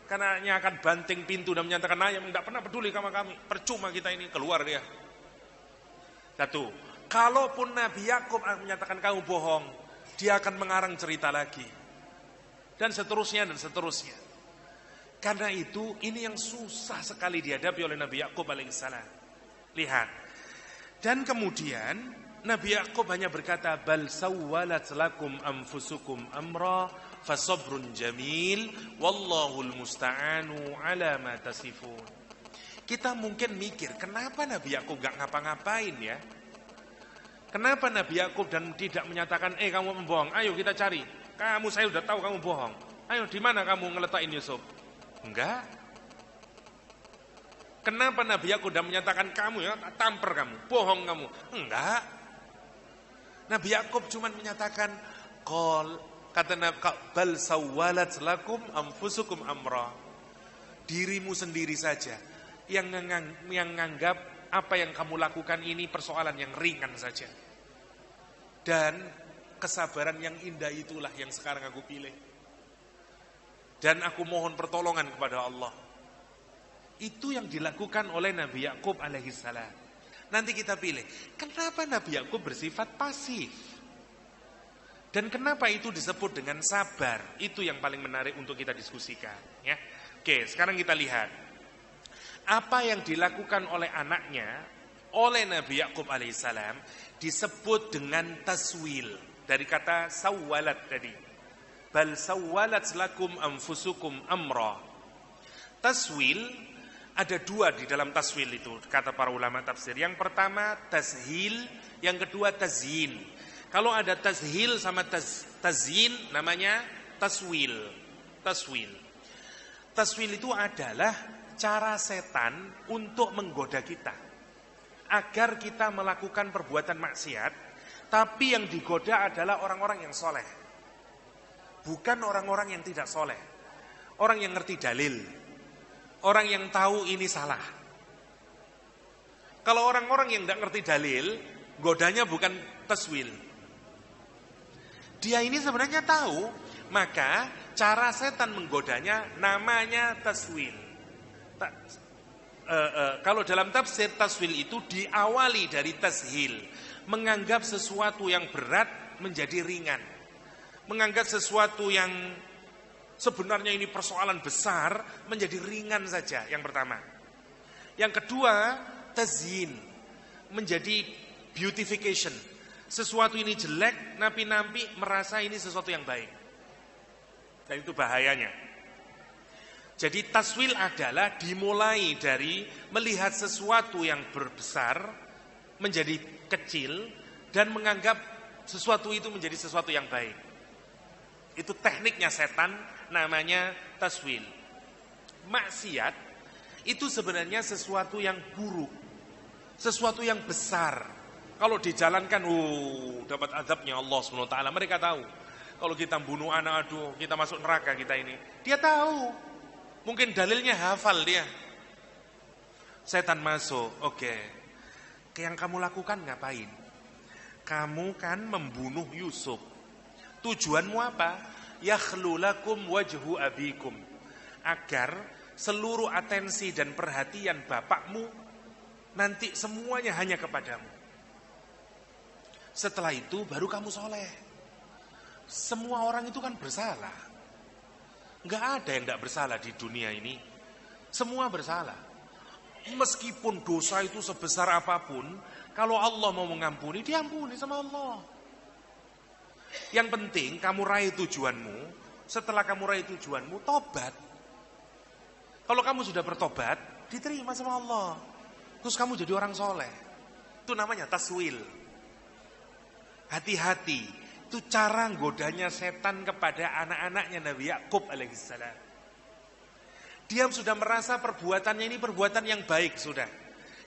Karena anaknya akan banting pintu dan menyatakan, ayah tidak pernah peduli sama kami, percuma kita ini, keluar dia. Satu, kalaupun Nabi Yakub menyatakan kamu bohong, dia akan mengarang cerita lagi. Dan seterusnya dan seterusnya. Karena itu, ini yang susah sekali dihadapi oleh Nabi Yakub alaihissalam. Lihat. Dan kemudian, Nabi Yakub hanya berkata, bal sawwalat lakum anfusukum amra fasabrun jamil wallahul musta'anu ala ma tasifun. Kita mungkin mikir, kenapa Nabi Yakub gak ngapa-ngapain ya? Kenapa Nabi Yakub dan tidak menyatakan, kamu membohong, ayo kita cari. Kamu, saya udah tahu kamu bohong. Ayo, di mana kamu ngeletakin Yusuf? Enggak. Kenapa Nabi Yakub dan menyatakan kamu ya, tamper kamu, bohong kamu? Enggak. Nabi Yakub cuma menyatakan, kata Nabi, bal sawwalat lakum anfusukum amra. Dirimu sendiri saja yang menganggap apa yang kamu lakukan ini persoalan yang ringan saja. Dan kesabaran yang indah itulah yang sekarang aku pilih. Dan aku mohon pertolongan kepada Allah. Itu yang dilakukan oleh Nabi Yakub alaihissalam. Nanti kita pilih, kenapa Nabi Yakub bersifat pasif? Dan kenapa itu disebut dengan sabar? Itu yang paling menarik untuk kita diskusikan. Ya. Oke, sekarang kita lihat. Apa yang dilakukan oleh anaknya, oleh Nabi Yakub alaihissalam, disebut dengan taswil. Dari kata sawwalat tadi. Bal sawwalat lakum anfusukum amra. Taswil, ada dua di dalam taswil itu, kata para ulama tafsir. Yang pertama tashil, yang kedua tazyin. Kalau ada tashil sama tazyin, namanya taswil. Taswil. Taswil itu adalah cara setan untuk menggoda kita. Agar kita melakukan perbuatan maksiat, tapi yang digoda adalah orang-orang yang soleh. Bukan orang-orang yang tidak soleh. Orang yang ngerti dalil. Orang yang tahu ini salah. Kalau orang-orang yang tidak ngerti dalil, godanya bukan taswil. Dia ini sebenarnya tahu, maka cara setan menggodanya namanya taswil. Kalau dalam tafsir, taswil itu diawali dari tashil. Menganggap sesuatu yang berat menjadi ringan. Menganggap sesuatu yang sebenarnya ini persoalan besar menjadi ringan saja, yang pertama. Yang kedua, tazyin, menjadi beautification. Sesuatu ini jelek, napi-napi merasa ini sesuatu yang baik. Dan itu bahayanya. Jadi taswil adalah dimulai dari melihat sesuatu yang berbesar menjadi kecil dan menganggap sesuatu itu menjadi sesuatu yang baik. Itu tekniknya setan, namanya taswil. Maksiat itu sebenarnya sesuatu yang buruk, sesuatu yang besar. Kalau dijalankan, dapat azabnya Allah SWT. Mereka tahu. Kalau kita bunuh anak, kita masuk neraka kita ini. Dia tahu. Mungkin dalilnya hafal dia. Setan masuk, oke. Yang kamu lakukan ngapain? Kamu kan membunuh Yusuf. Tujuanmu apa? Yakhlu lakum wajhu abikum. Agar seluruh atensi dan perhatian bapakmu nanti semuanya hanya kepadamu. Setelah itu baru kamu soleh. Semua orang itu kan bersalah. Enggak ada yang enggak bersalah di dunia ini. Semua bersalah. Meskipun dosa itu sebesar apapun, kalau Allah mau mengampuni, diampuni sama Allah. Yang penting kamu raih tujuanmu. Setelah kamu raih tujuanmu, tobat. Kalau kamu sudah bertobat, diterima sama Allah. Terus kamu jadi orang soleh. Itu namanya taswil. Hati-hati. Itu cara godanya setan kepada anak-anaknya Nabi Yakub alaihissalam. Dia sudah merasa perbuatannya ini perbuatan yang baik sudah.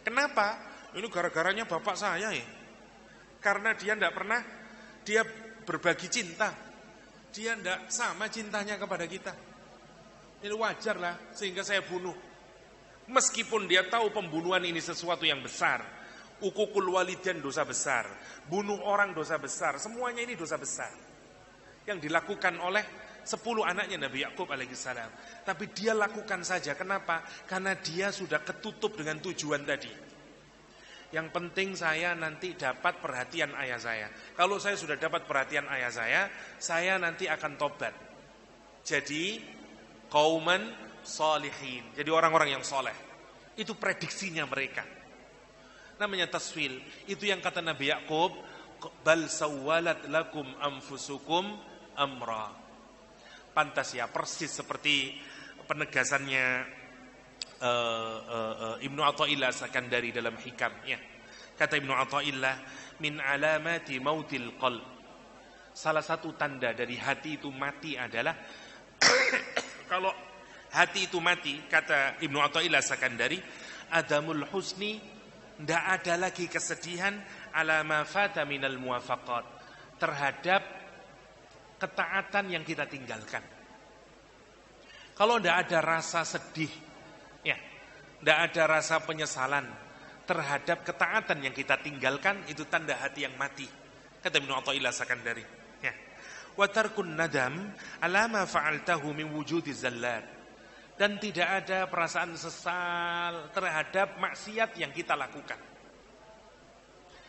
Kenapa? Ini gara-garanya bapak saya ya. Karena dia tidak pernah dia berbagi cinta. Dia tidak sama cintanya kepada kita. Ini wajar lah sehingga saya bunuh. Meskipun dia tahu pembunuhan ini sesuatu yang besar. Uququl walidain dosa besar, bunuh orang dosa besar, semuanya ini dosa besar yang dilakukan oleh 10 anaknya Nabi Yakub alaihissalam. Tapi dia lakukan saja. Kenapa? Karena dia sudah ketutup dengan tujuan tadi. Yang penting saya nanti dapat perhatian ayah saya. Kalau saya sudah dapat perhatian ayah saya nanti akan tobat. Jadi qauman sholihin, jadi orang-orang yang soleh. Itu prediksinya mereka. Namanya taswil. Itu yang kata Nabi Yakub, bal sawwalat lakum anfusukum amra. Pantas ya, persis seperti penegasannya Ibnu Athaillah Sakandari dalam hikamnya. Kata Ibnu Athaillah, min alamati mautil qalb. Salah satu tanda dari hati itu mati adalah kalau hati itu mati, kata Ibnu Athaillah Sakandari, adamul husni, tidak ada lagi kesedihan ala ma fata minal muwafaqat, terhadap ketaatan yang kita tinggalkan. Kalau tidak ada rasa sedih, ya, tidak ada rasa penyesalan terhadap ketaatan yang kita tinggalkan, itu tanda hati yang mati. Kata Ibnu Athaillah Sakandari. Ya. Wa tarkun nadam ala ma fa'altahu min wujudi zallat. Dan tidak ada perasaan sesal terhadap maksiat yang kita lakukan.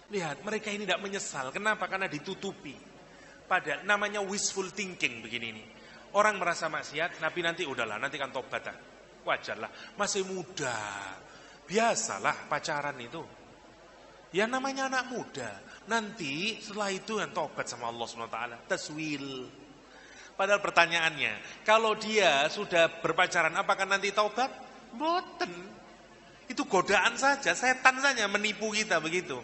Lihat, mereka ini tidak menyesal. Kenapa? Karena ditutupi. Padahal namanya wishful thinking begini ini. Orang merasa maksiat, tapi nanti udahlah, nanti kan tobat. Wajarlah, masih muda. Biasalah pacaran itu. Ya namanya anak muda. Nanti setelah itu yang tobat sama Allah SWT. Taswil. Padahal pertanyaannya, kalau dia sudah berpacaran, apakah nanti taubat? Boten. Itu godaan saja, setan saja menipu kita begitu.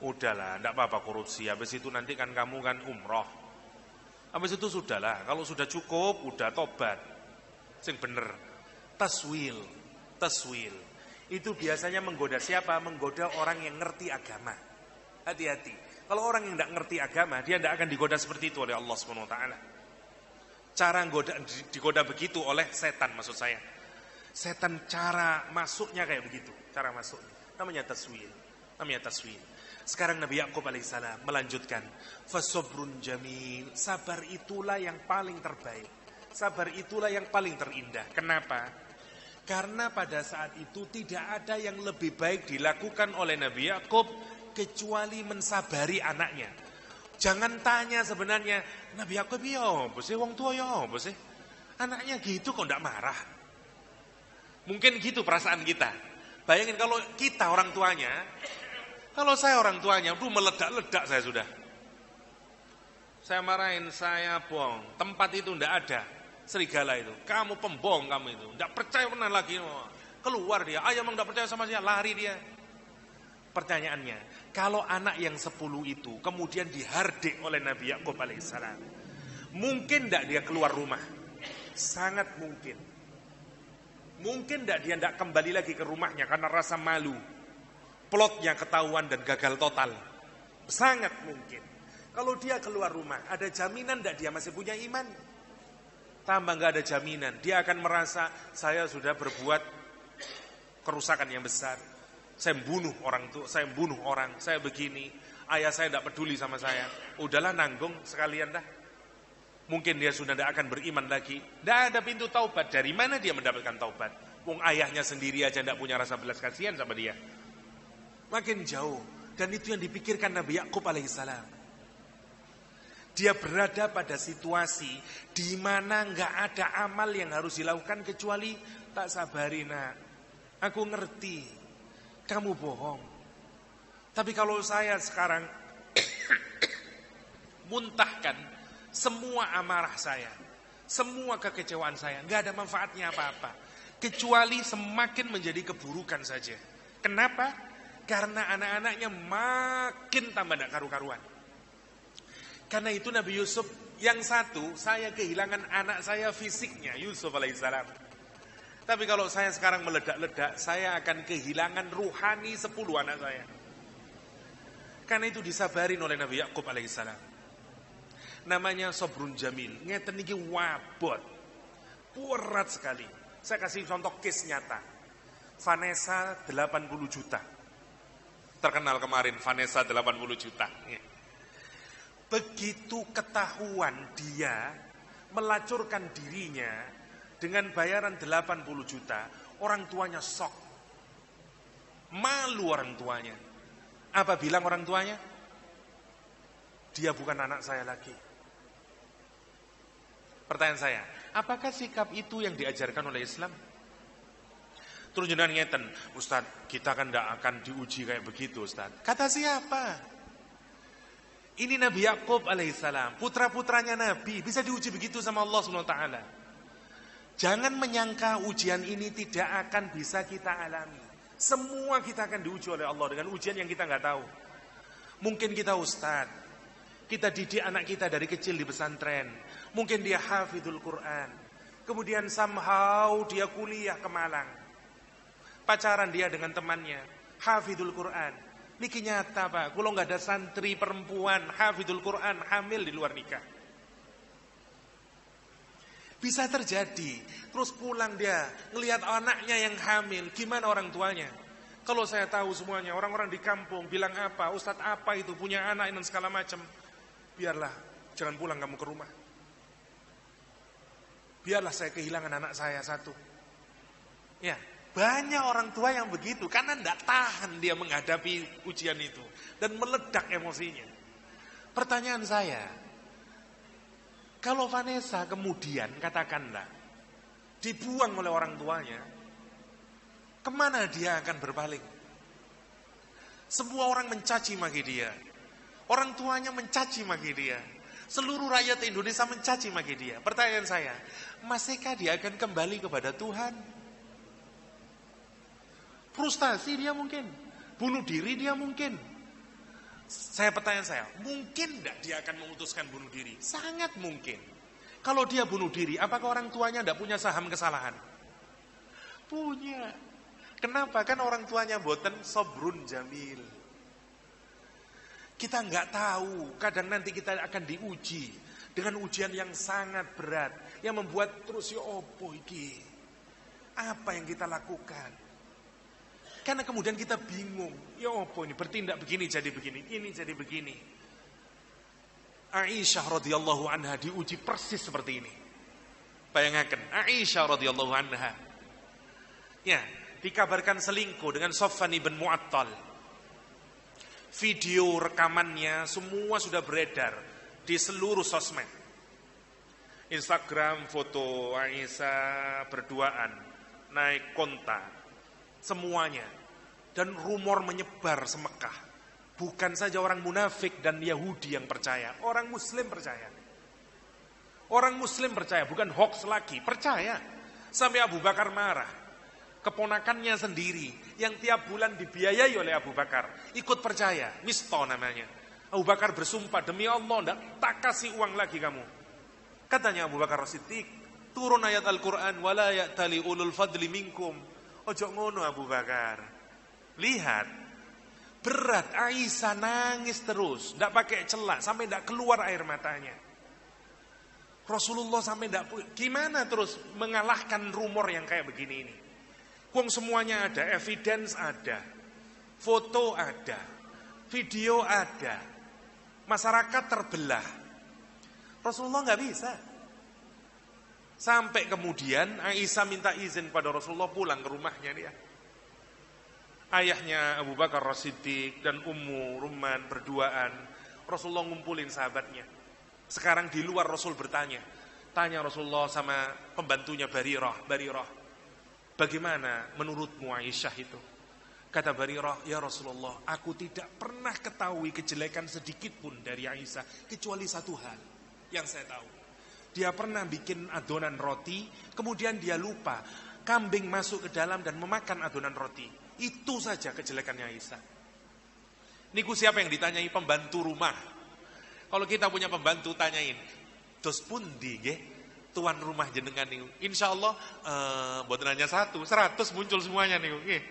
Udahlah, enggak apa-apa korupsi. Habis itu nanti kan kamu kan umroh. Habis itu sudahlah, kalau sudah cukup, udah tobat. Sing bener. Taswil. Taswil. Itu biasanya menggoda siapa? Menggoda orang yang ngerti agama. Hati-hati. Kalau orang yang enggak ngerti agama, dia enggak akan digoda seperti itu oleh Allah SWT. Cara digoda begitu oleh setan, maksud saya. Setan cara masuknya kayak begitu, cara masuknya. Namanya taswil. Namanya taswil. Sekarang Nabi Yakub alaihissalam melanjutkan, fasobrun jamil. Sabar itulah yang paling terbaik. Sabar itulah yang paling terindah. Kenapa? Karena pada saat itu tidak ada yang lebih baik dilakukan oleh Nabi Yakub kecuali mensabari anaknya. Jangan tanya sebenarnya, Nabi Yakub ya apa sih, wong tua ya apa sih? Anaknya gitu kok enggak marah. Mungkin gitu perasaan kita. Bayangin kalau kita orang tuanya, kalau saya orang tuanya, meledak-ledak saya sudah. Saya marahin, saya bohong, tempat itu enggak ada serigala itu. Kamu pembohong kamu itu, enggak percaya pernah lagi. Keluar dia, ayah emang enggak percaya sama dia, lari dia. Pertanyaannya, kalau anak yang 10 itu kemudian dihardik oleh Nabi Yakub alaihissalam, mungkin tidak dia keluar rumah? Sangat mungkin. Mungkin tidak dia tidak kembali lagi ke rumahnya karena rasa malu, plotnya ketahuan dan gagal total. Sangat mungkin. Kalau dia keluar rumah, ada jaminan tidak dia masih punya iman? Tambah nggak ada jaminan, dia akan merasa saya sudah berbuat kerusakan yang besar. Saya membunuh orang tuh, saya membunuh orang, saya begini, ayah saya tidak peduli sama saya. Udahlah nanggung sekalian dah. Mungkin dia sudah tidak akan beriman lagi. Tidak ada pintu taubat. Dari mana dia mendapatkan taubat? Wong ayahnya sendiri aja tidak punya rasa belas kasihan sama dia. Makin jauh. Dan itu yang dipikirkan Nabi Yakub alaihissalam. Dia berada pada situasi di mana nggak ada amal yang harus dilakukan kecuali tak sabari nak. Aku ngerti. Kamu bohong. Tapi kalau saya sekarang muntahkan semua amarah saya, semua kekecewaan saya, nggak ada manfaatnya apa-apa, kecuali semakin menjadi keburukan saja. Kenapa? Karena anak-anaknya makin tambah tidak karu-karuan. Karena itu Nabi Yusuf yang satu, saya kehilangan anak saya fisiknya, Yusuf alaihissalam. Tapi kalau saya sekarang meledak-ledak, saya akan kehilangan ruhani 10 anak saya. Karena itu disabarin oleh Nabi Yakub alaihissalam. Namanya Sobrun Jamil. Ngeten iki wabot. Berat sekali. Saya kasih contoh case nyata. Vanessa 80 juta. Terkenal kemarin Vanessa 80 juta. Begitu ketahuan dia melacurkan dirinya dengan bayaran 80 juta, orang tuanya shock. Malu orang tuanya. Apa bilang orang tuanya? Dia bukan anak saya lagi. Pertanyaan saya, apakah sikap itu yang diajarkan oleh Islam? Terus jenengan ngeten, Ustaz, kita kan tidak akan diuji kayak begitu, Ustaz. Kata siapa? Ini Nabi Yakub alaihissalam, putra-putranya Nabi, bisa diuji begitu sama Allah SWT. Jangan menyangka ujian ini tidak akan bisa kita alami. Semua kita akan diuji oleh Allah dengan ujian yang kita nggak tahu. Mungkin kita Ustaz, kita didik anak kita dari kecil di pesantren. Mungkin dia hafidhul Quran. Kemudian somehow dia kuliah ke Malang. Pacaran dia dengan temannya, hafidhul Quran. Niki nyata Pak, kalau nggak ada santri perempuan hafidhul Quran hamil di luar nikah. Bisa terjadi. Terus pulang dia ngelihat anaknya yang hamil, gimana orang tuanya? Kalau saya tahu semuanya, orang-orang di kampung bilang apa, Ustadz apa itu punya anak dan segala macam. Biarlah, jangan pulang kamu ke rumah. Biarlah saya kehilangan anak saya satu. Ya. Banyak orang tua yang begitu karena tidak tahan dia menghadapi ujian itu dan meledak emosinya. Pertanyaan saya, kalau Vanessa kemudian katakanlah dibuang oleh orang tuanya, kemana dia akan berpaling? Semua orang mencaci maki dia, orang tuanya mencaci maki dia, seluruh rakyat Indonesia mencaci maki dia. Pertanyaan saya, masihkah dia akan kembali kepada Tuhan? Frustasi dia mungkin, bunuh diri dia mungkin. Pertanyaan saya, mungkin tidak dia akan memutuskan bunuh diri? Sangat mungkin. Kalau dia bunuh diri, apakah orang tuanya tidak punya saham kesalahan? Punya. Kenapa? Kan orang tuanya boten Sobrun Jamil. Kita nggak tahu, kadang nanti kita akan diuji dengan ujian yang sangat berat, yang membuat terus ya opo iki, apa yang kita lakukan? Karena kemudian kita bingung, ya apa ini bertindak begini jadi begini, ini jadi begini. Aisyah radhiyallahu anha diuji persis seperti ini. Bayangkan Aisyah radhiyallahu anha, ya dikabarkan selingkuh dengan Safwan ibn Mu'attal. Video rekamannya semua sudah beredar di seluruh sosmed. Instagram foto Aisyah berduaan naik konta. Semuanya. Dan rumor menyebar semekah. Bukan saja orang munafik dan Yahudi yang percaya. Orang Muslim percaya. Orang Muslim percaya. Bukan hoax lagi. Percaya. Sampai Abu Bakar marah. Keponakannya sendiri. Yang tiap bulan dibiayai oleh Abu Bakar. Ikut percaya. Misto namanya. Abu Bakar bersumpah. Demi Allah tak kasih uang lagi kamu. Katanya Abu Bakar Siddiq. Turun ayat Al-Quran. Wala ya'tali ulul fadli minkum. Ojo ngono Abu Bakar. Lihat, berat. Aisyah nangis terus, tidak pakai celak sampai tidak keluar air matanya. Rasulullah sampai tidak, gimana terus mengalahkan rumor yang kayak begini ini? Wong semuanya ada, evidence ada, foto ada, video ada, masyarakat terbelah. Rasulullah nggak bisa. Sampai kemudian Aisyah minta izin pada Rasulullah pulang ke rumahnya dia. Ayahnya Abu Bakar As-Siddiq dan Ummu Rumman berduaan. Rasulullah ngumpulin sahabatnya. Sekarang di luar Rasul bertanya. Tanya Rasulullah sama pembantunya Barirah. Bagaimana menurutmu Aisyah itu? Kata Barirah, ya Rasulullah, aku tidak pernah ketahui kejelekan sedikit pun dari Aisyah. Kecuali satu hal yang saya tahu. Dia pernah bikin adonan roti, kemudian dia lupa, kambing masuk ke dalam dan memakan adonan roti. Itu saja kejelekannya Aisyah. Niku siapa yang ditanyai? Pembantu rumah. Kalau kita punya pembantu tanyain, dos pundi nggih tuan rumah jenengan niku? Insyaallah mboten hanya 100 muncul semuanya niku nggih.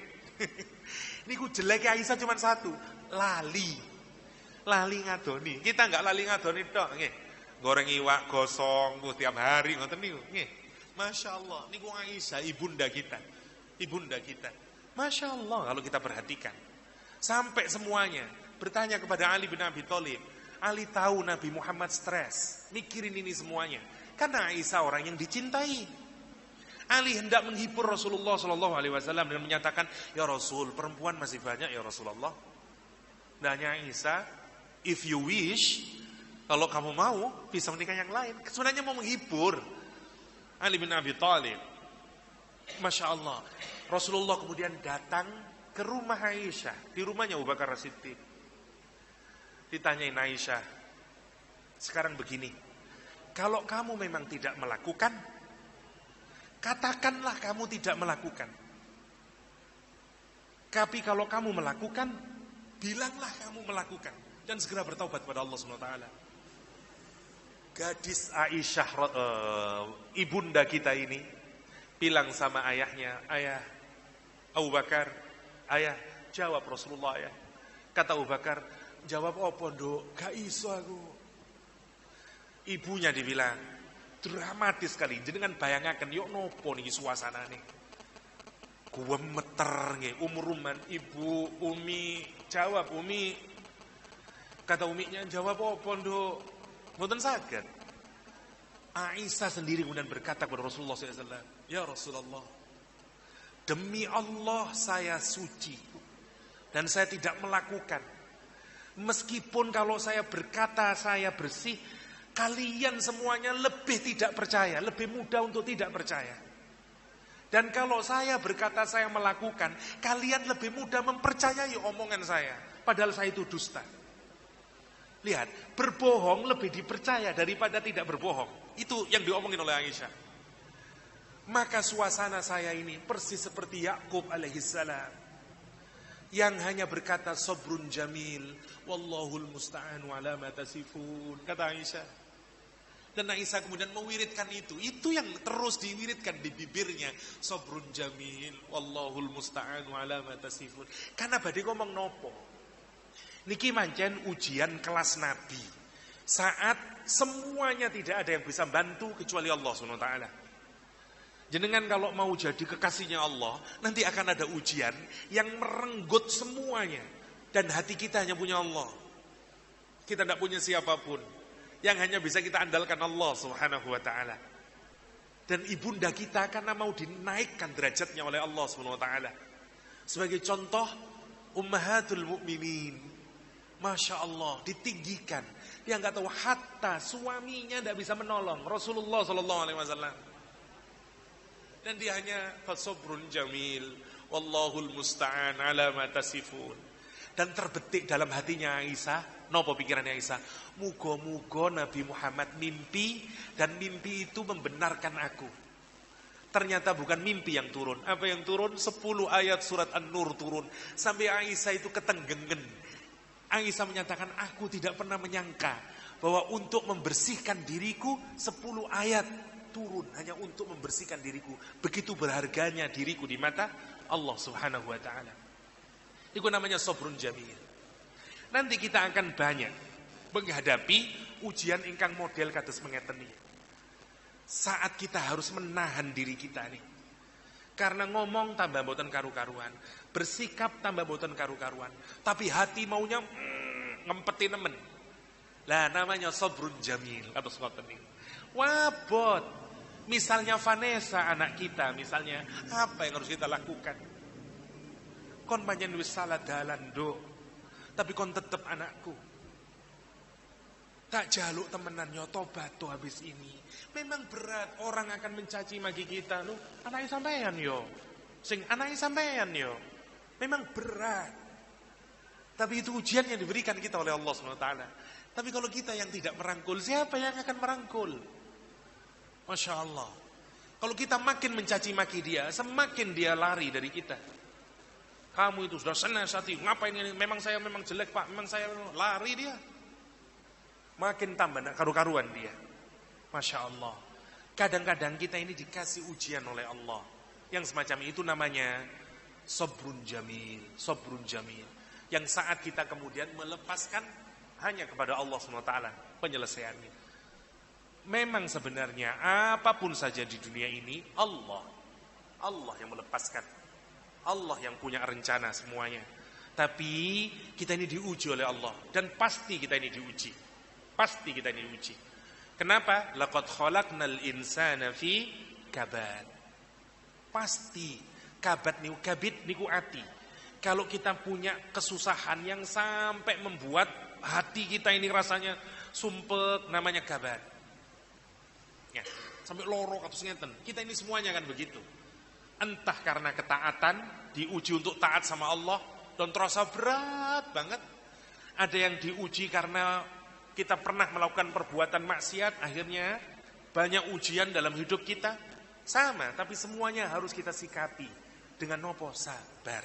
Niku jelek Aisyah cuma 1, lali ngadoni. Kita enggak lali ngadoni tok nggih. Goreng iwak gosong tiap hari ngoten niku nggih. Masyaallah niku Aisyah ibunda kita. Masya Allah kalau kita perhatikan. Sampai semuanya bertanya kepada Ali bin Abi Thalib. Ali tahu Nabi Muhammad stres, mikirin ini semuanya. Karena Aisyah orang yang dicintai. Ali hendak menghibur Rasulullah SAW dengan menyatakan, ya Rasul, perempuan masih banyak ya Rasulullah. Danya Aisyah, if you wish, kalau kamu mau, bisa menikah yang lain. Sebenarnya mau menghibur Ali bin Abi Thalib. Masya Allah. Rasulullah kemudian datang ke rumah Aisyah, di rumahnya Abu Bakar As-Siddiq. Ditanyain Aisyah, sekarang begini, kalau kamu memang tidak melakukan, katakanlah kamu tidak melakukan. Tapi kalau kamu melakukan, bilanglah kamu melakukan. Dan segera bertaubat pada Allah SWT. Gadis Aisyah, ibunda kita ini, bilang sama ayahnya, ayah, Abu Bakar, ayah, jawab Rasulullah ayah. Kata Abu Bakar, jawab apa nduk? Gak iso aku. Ibunya dibilang, dramatis sekali. Jenengan bayangaken yo nopo niki suasanane. Gemeter nggih, umuman ibu Umi, jawab Umi. Kata Uminya, jawab apa nduk? Mboten saged. Aisyah sendiri kemudian berkata kepada Rasulullah SAW, ya Rasulullah, demi Allah saya suci dan saya tidak melakukan. Meskipun kalau saya berkata saya bersih, kalian semuanya lebih tidak percaya, lebih mudah untuk tidak percaya. Dan kalau saya berkata saya melakukan, kalian lebih mudah mempercayai omongan saya, padahal saya itu dusta. Lihat, berbohong lebih dipercaya daripada tidak berbohong. Itu yang diomongin oleh Aisyah. Maka suasana saya ini persis seperti Yakub alaihissalam, yang hanya berkata sabrun jamil, wallahul musta'anu ala ma tasifun, kata Aisyah. Dan Aisyah kemudian mewiridkan itu yang terus diwiridkan di bibirnya, sabrun jamil, wallahul musta'anu ala ma tasifun. Karena badhe ngomong nopo? Niki mancen ujian kelas Nabi. Saat semuanya tidak ada yang bisa bantu kecuali Allah SWT. Jenengan kalau mau jadi kekasihnya Allah, nanti akan ada ujian yang merenggut semuanya. Dan hati kita hanya punya Allah. Kita tidak punya siapapun. Yang hanya bisa kita andalkan Allah Subhanahu wa ta'ala. Dan ibunda kita karena mau dinaikkan derajatnya oleh Allah Subhanahu wa ta'ala. Sebagai contoh, Ummahatul Mukminin, Masya Allah, ditinggikan. Dia nggak tahu hatta suaminya tidak bisa menolong Rasulullah SAW. Dan dia hanya fasobrun jamil, wallahul musta'an ala ma tasifun. Dan terbetik dalam hatinya Aisyah, nopo pikirannya Aisyah, muga-muga Nabi Muhammad mimpi, dan mimpi itu membenarkan aku. Ternyata bukan mimpi yang turun. Apa yang turun? 10 ayat surat An-Nur turun. Sampai Aisyah itu ketenggengen. Aisyah menyatakan, aku tidak pernah menyangka bahwa untuk membersihkan diriku 10 ayat turun hanya untuk membersihkan diriku. Begitu berharganya diriku di mata Allah Subhanahu wa ta'ala. Itu namanya sabrun jamil. Nanti kita akan banyak menghadapi ujian ingkang model kados mengeten niki. Saat kita harus menahan diri kita nih. Karena ngomong tambah mboten karu-karuan, bersikap tambah mboten karu-karuan, tapi hati maunya ngempeti nemen. Lah namanya sabrun jamil kados ngoten niki. Wabot. Misalnya Vanessa anak kita, misalnya apa yang harus kita lakukan? Kon panjen wis salah dalan, Nduk. Tapi kon tetep anakku. Tak jaluk temenan yo tobat tuh habis ini. Memang berat, orang akan mencaci maki kita, lu anake sampean yo. Sing anake sampean yo. Memang berat. Tapi itu ujian yang diberikan kita oleh Allah SWT. Tapi kalau kita yang tidak merangkul, siapa yang akan merangkul? Masya Allah. Kalau kita makin mencaci maki dia, semakin dia lari dari kita. Kamu itu sudah senasati, ngapain ini? Memang saya memang jelek pak, memang saya lari dia. makin tambah karu-karuan dia. Masya Allah. Kadang-kadang kita ini dikasih ujian oleh Allah. Yang semacam itu namanya sabrun jamil. Sabrun jamil. Yang saat kita kemudian melepaskan hanya kepada Allah SWT penyelesaiannya. Memang sebenarnya apapun saja di dunia ini Allah yang melepaskan. Allah yang punya rencana semuanya. Tapi kita ini diuji oleh Allah. Dan pasti kita ini diuji. Pasti kita ini diuji. Kenapa? Laqad khalaqnal insana fi kabad. Pasti kabid niku ati. Kalau kita punya kesusahan yang sampai membuat hati kita ini rasanya sumpek, namanya kabad. Ya, sampai loro kados ngeten. Kita ini semuanya kan begitu. Entah karena ketaatan, diuji untuk taat sama Allah dan terasa berat banget. Ada yang diuji karena kita pernah melakukan perbuatan maksiat, akhirnya banyak ujian dalam hidup kita. Sama, tapi semuanya harus kita sikapi dengan nopo? Sabar.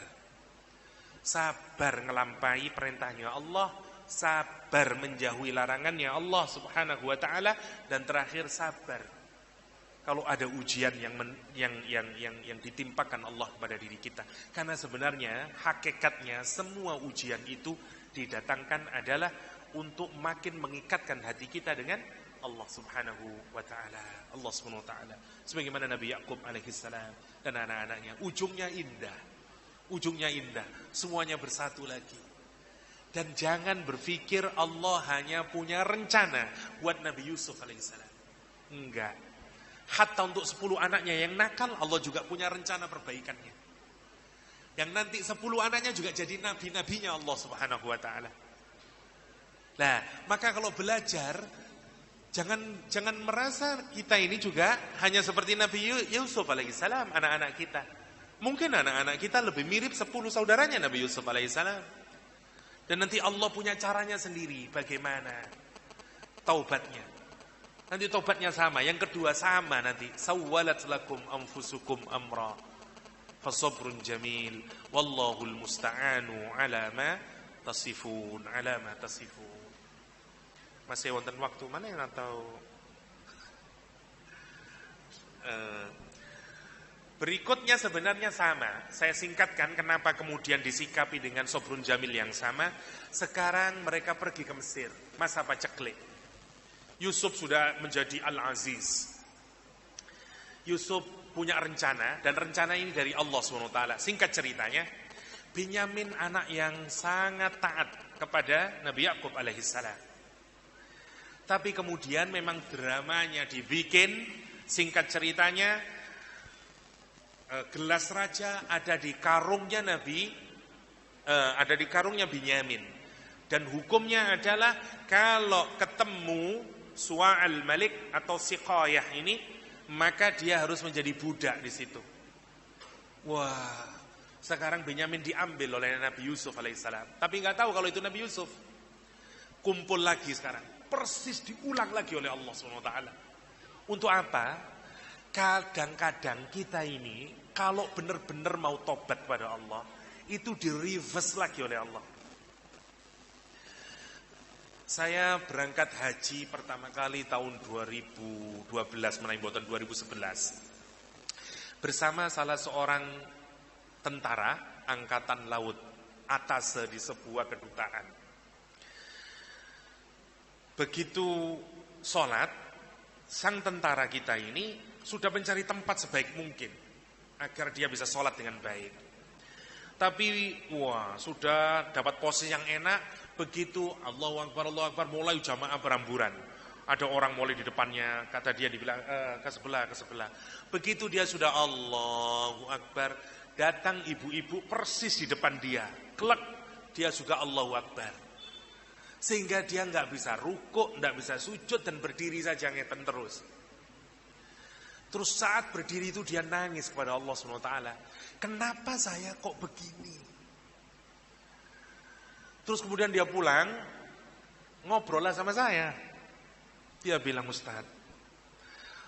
Sabar ngelampai perintahnya Allah, sabar menjauhi larangannya Allah Subhanahu wa taala, dan terakhir sabar kalau ada ujian yang ditimpakan Allah kepada diri kita. Karena sebenarnya hakikatnya semua ujian itu didatangkan adalah untuk makin mengikatkan hati kita dengan Allah Subhanahu wa taala. Allah Subhanahu wa taala. Sebagaimana Nabi Yakub alaihissalam dan anak-anaknya, ujungnya indah. Ujungnya indah, semuanya bersatu lagi. Dan jangan berpikir Allah hanya punya rencana buat Nabi Yusuf alaihissalam. Enggak. Hatta untuk 10 anaknya yang nakal, Allah juga punya rencana perbaikannya. Yang nanti 10 anaknya juga jadi nabi-nabinya Allah Subhanahu wa taala. Nah, maka kalau belajar jangan merasa kita ini juga hanya seperti Nabi Yusuf alaihissalam, anak-anak kita. Mungkin anak-anak kita lebih mirip 10 saudaranya Nabi Yusuf alaihissalam. Dan nanti Allah punya caranya sendiri bagaimana taubatnya. Nanti taubatnya sama, yang kedua sama nanti. Sawwalat lakum anfusukum amra fasabrun jamil wallahul musta'anu ala ma tasifun. Masih wonten waktu mana yang atau berikutnya sebenarnya sama. Saya singkatkan kenapa kemudian disikapi dengan sabrun jamil yang sama. Sekarang mereka pergi ke Mesir, masa paceklik. Yusuf sudah menjadi Al-Aziz. Yusuf punya rencana, dan rencana ini dari Allah SWT. Singkat ceritanya, Binyamin anak yang sangat taat kepada Nabi Yakub alaihissalam. Tapi kemudian memang dramanya dibikin. Singkat ceritanya, gelas raja ada di karungnya ada di karungnya Binyamin. Dan hukumnya adalah kalau ketemu Su'al Malik atau Siqayah ini, maka dia harus menjadi budak di situ. Wah, sekarang Binyamin diambil oleh Nabi Yusuf alaihissalam. Tapi nggak tahu kalau itu Nabi Yusuf. Kumpul lagi sekarang, persis diulang lagi oleh Allah SWT. Untuk apa? Kadang-kadang kita ini kalau benar-benar mau tobat pada Allah, itu di reverse lagi oleh Allah. Saya berangkat haji pertama kali tahun 2012, menawi boten 2011. Bersama salah seorang tentara angkatan laut, atase di sebuah kedutaan. Begitu sholat, sang tentara kita ini sudah mencari tempat sebaik mungkin agar dia bisa sholat dengan baik. Tapi sudah dapat posisi yang enak. Begitu Allahu Akbar mulai jamaah beramburan. Ada orang mulai di depannya, kata dia dibilang ke sebelah. Begitu dia sudah Allahu Akbar, datang ibu-ibu persis di depan dia. Klek, dia juga Allahu Akbar. Sehingga dia nggak bisa rukuk, nggak bisa sujud, dan berdiri saja ngeten terus. Terus saat berdiri itu dia nangis kepada Allah SWT. Kenapa saya kok begini? Terus kemudian dia pulang, ngobrol lah sama saya. Dia bilang, Ustaz,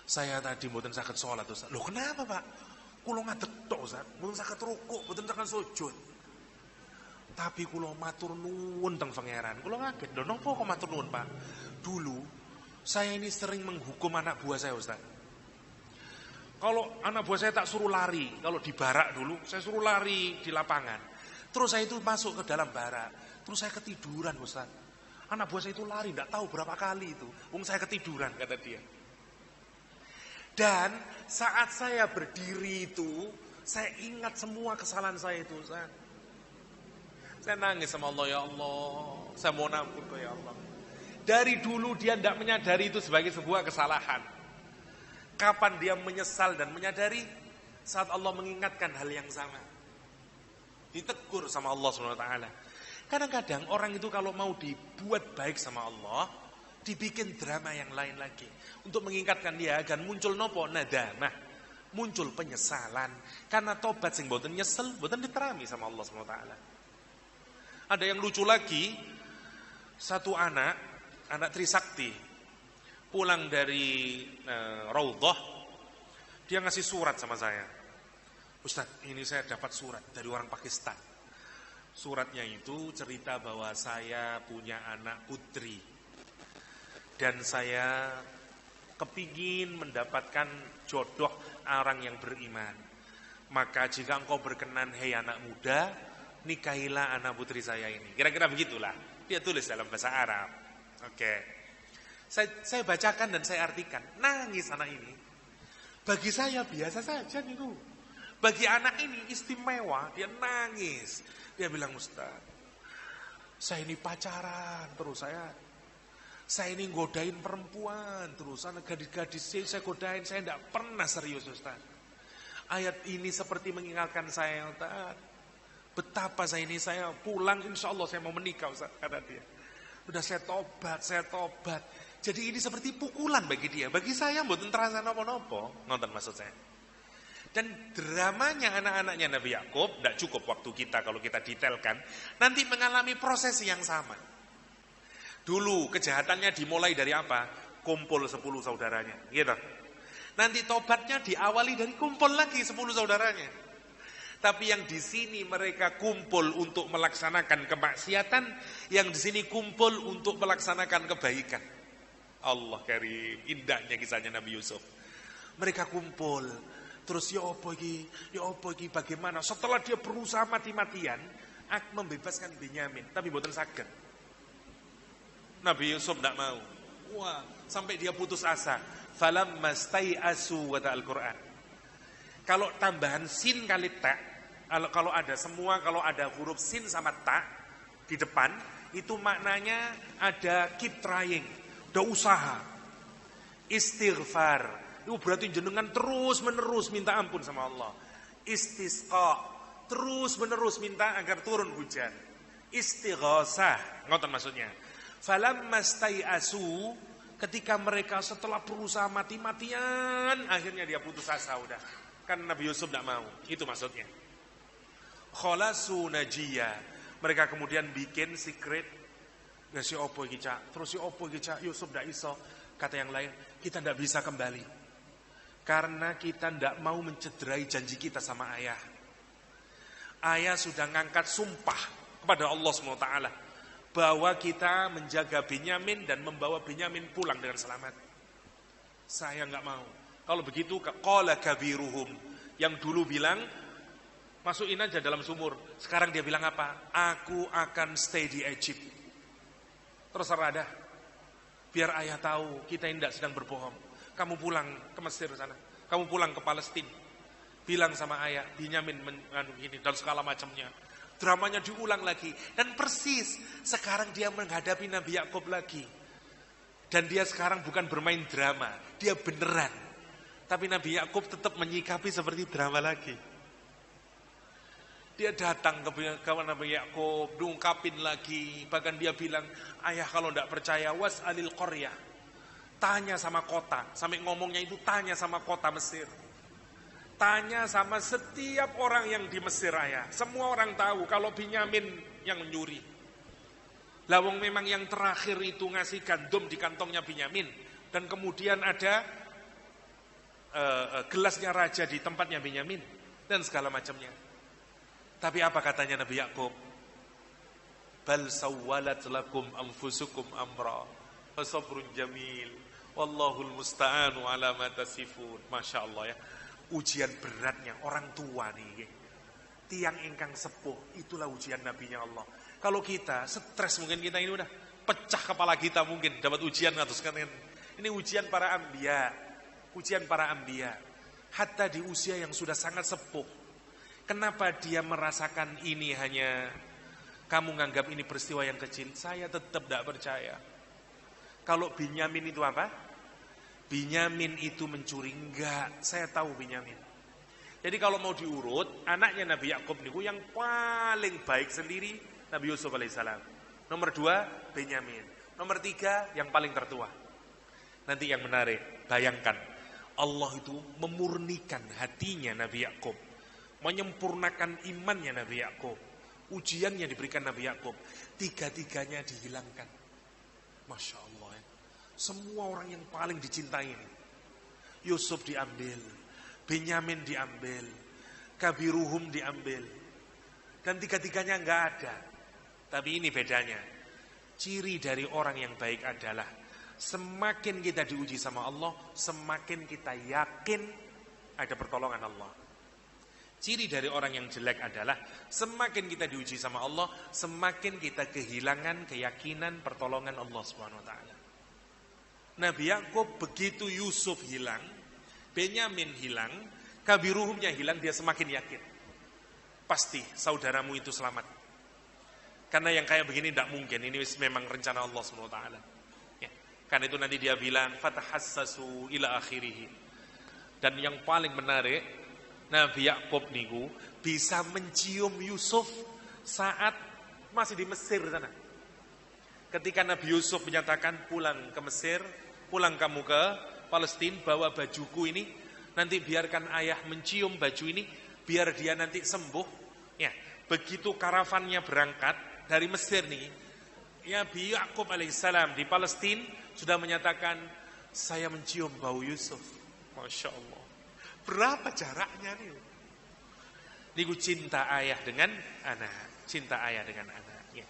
saya tadi mboten saged sholat, Ustaz. Loh kenapa Pak? Kulo ngadeg tok, Ustaz. Mboten saged rukuk, mboten saged sujud. Tapi kulo matur nuwun teng pangeran. Kulo ngaget, lho napa kok matur nuwun, Pak? Dulu saya ini sering menghukum anak buah saya, Ustaz. Kalau anak buah saya tak suruh lari, kalau di barak dulu saya suruh lari di lapangan. Terus saya itu masuk ke dalam barak, terus saya ketiduran, Ustaz. Anak buah saya itu lari, tidak tahu berapa kali itu. Saya ketiduran, kata dia. Dan saat saya berdiri itu, saya ingat semua kesalahan saya itu, Ustaz. Saya nangis sama Allah, ya Allah, saya mohon ampun ya Allah. Dari dulu dia tidak menyadari itu sebagai sebuah kesalahan. Kapan dia menyesal dan menyadari? Saat Allah mengingatkan hal yang sama. Ditegur sama Allah SWT. Kadang-kadang orang itu kalau mau dibuat baik sama Allah, dibikin drama yang lain lagi. Untuk mengingatkan dia agar muncul nopo nadamah, muncul penyesalan. Karena tobat sing boten nyesel, boten diterami sama Allah SWT. Ada yang lucu lagi, satu anak Trisakti, pulang dari Raudhah, dia ngasih surat sama saya. Ustaz, ini saya dapat surat dari orang Pakistan. Suratnya itu cerita bahwa saya punya anak putri. Dan saya kepingin mendapatkan jodoh orang yang beriman. Maka jika engkau berkenan, hei anak muda, nikahilah anak putri saya ini. Kira-kira begitulah. Dia tulis dalam bahasa Arab. Oke. Saya bacakan dan saya artikan. Nangis anak ini. Bagi saya biasa saja nih. Bagi anak ini istimewa. Dia nangis. Dia bilang, Ustaz, saya ini pacaran terus, saya ini godain perempuan terus, anak gadis-gadis saya godain, saya tidak pernah serius, Ustaz. Ayat ini seperti mengingatkan saya, Ustaz, betapa saya pulang, insya Allah saya mau menikah, Ustaz, kata dia. Udah saya tobat. Jadi ini seperti pukulan bagi dia. Bagi saya mboten terasa nopo-nopo, nonton maksud saya. Dan dramanya anak-anaknya Nabi Yakub, tidak cukup waktu kita kalau kita detailkan, nanti mengalami proses yang sama. Dulu kejahatannya dimulai dari apa? Kumpul 10 saudaranya, gitu. Nanti tobatnya diawali dari kumpul lagi 10 saudaranya. Tapi yang di sini mereka kumpul untuk melaksanakan kemaksiatan, yang di sini kumpul untuk melaksanakan kebaikan. Allah karim, indahnya kisahnya Nabi Yusuf. Mereka kumpul, terus ya apa iki, bagaimana? Setelah dia berusaha mati-matian membebaskan Binyamin, tapi boten saged. Nabi Yusuf tidak mau. Wah, sampai dia putus asa. Falamma stai'asu, kata Al-Quran. Kalau tambahan sin kali ta, kalau ada huruf sin sama ta di depan, itu maknanya ada keep trying, ada usaha, istighfar. Itu berarti jenengan terus menerus minta ampun sama Allah. Istisqa, terus menerus minta agar turun hujan. Istighasah, ngoten maksudnya. Falamma stai'asu, ketika mereka setelah berusaha mati-matian, akhirnya dia putus asa udah. Kan Nabi Yusuf tidak mau, itu maksudnya. Khalasu najiyah, mereka kemudian bikin secret. Ya si opo iki cak, terus si opo iki cak, Yusuf tidak iso. Kata yang lain, kita tidak bisa kembali. Karena kita tidak mau mencederai janji kita sama ayah. Ayah sudah ngangkat sumpah kepada Allah SWT bahwa kita menjaga Binyamin dan membawa Binyamin pulang dengan selamat. Saya nggak mau. Kalau begitu, qala kabiruhum, yang dulu bilang masukin aja dalam sumur. Sekarang dia bilang apa? Aku akan stay di Egypt. Terserah dah. Biar ayah tahu kita tidak sedang berbohong. Kamu pulang ke Mesir sana, kamu pulang ke Palestina, bilang sama ayah Binyamin ini dan segala macamnya. Dramanya diulang lagi, dan persis sekarang dia menghadapi Nabi Yakub lagi, dan dia sekarang bukan bermain drama, dia beneran. Tapi Nabi Yakub tetap menyikapi seperti drama lagi. Dia datang ke Nabi Yakub, diungkapin lagi, bahkan dia bilang, ayah kalau tidak percaya was'alil qaryah, tanya sama kota, sampai ngomongnya itu tanya sama kota Mesir. Tanya sama setiap orang yang di Mesir, ayah. Semua orang tahu kalau Binyamin yang mencuri. Lawang memang yang terakhir itu ngasih gandum di kantongnya Binyamin. Dan kemudian ada gelasnya raja di tempatnya Binyamin. Dan segala macamnya. Tapi apa katanya Nabi Yakub? Bal sawwalat lakum anfusukum amra. Sabrun jamil. Wallahul musta'anu ala ma tasifun. Masya Allah ya. Ujian beratnya orang tua nih. Tiang ingkang sepuh, itulah ujian nabinya Allah. Kalau kita stres mungkin kita ini udah pecah kepala kita mungkin dapat ujian ngatus kan. Ini ujian para anbiya. Ujian para anbiya. Hatta di usia yang sudah sangat sepuh. Kenapa dia merasakan ini hanya kamu nganggap ini peristiwa yang kecil? Saya tetap tidak percaya. Kalau Binyamin itu apa? Binyamin itu mencuri? Enggak, saya tahu Binyamin. Jadi kalau mau diurut, anaknya Nabi Yakub niku yang paling baik sendiri Nabi Yusuf alaihissalam. Nomor 2 Binyamin. Nomor 3 yang paling tertua. Nanti yang menarik, bayangkan Allah itu memurnikan hatinya Nabi Yakub, menyempurnakan imannya Nabi Yakub. Ujiannya diberikan Nabi Yakub, 3-tiganya dihilangkan. Masya Allah ya. Semua orang yang paling dicintai ini. Yusuf diambil, Binyamin diambil, Kabiruhum diambil, dan 3-tiganya enggak ada. Tapi ini bedanya. Ciri dari orang yang baik adalah semakin kita diuji sama Allah, semakin kita yakin ada pertolongan Allah. Ciri dari orang yang jelek adalah semakin kita diuji sama Allah, semakin kita kehilangan keyakinan pertolongan Allah Subhanahu wa taala. Nabi Yakub begitu Yusuf hilang, Binyamin hilang, Kabiruhumnya hilang, dia semakin yakin. Pasti saudaramu itu selamat. Karena yang kayak begini tidak mungkin, ini memang rencana Allah Subhanahu wa taala. Ya. Karena itu nanti dia bilang fatahassasu ila akhirih. Dan yang paling menarik, Nabi Yakub niku bisa mencium Yusuf saat masih di Mesir sana. Ketika Nabi Yusuf menyatakan pulang ke Mesir, pulang kamu ke Palestina, bawa bajuku ini, nanti biarkan ayah mencium baju ini, biar dia nanti sembuh. Ya, begitu karavannya berangkat dari Mesir nih, Nabi Yakub alaihissalam di Palestina sudah menyatakan, saya mencium bau Yusuf. Masya Allah. Berapa jaraknya nih? Niku cinta ayah dengan anak, cinta ayah dengan anak. Ya.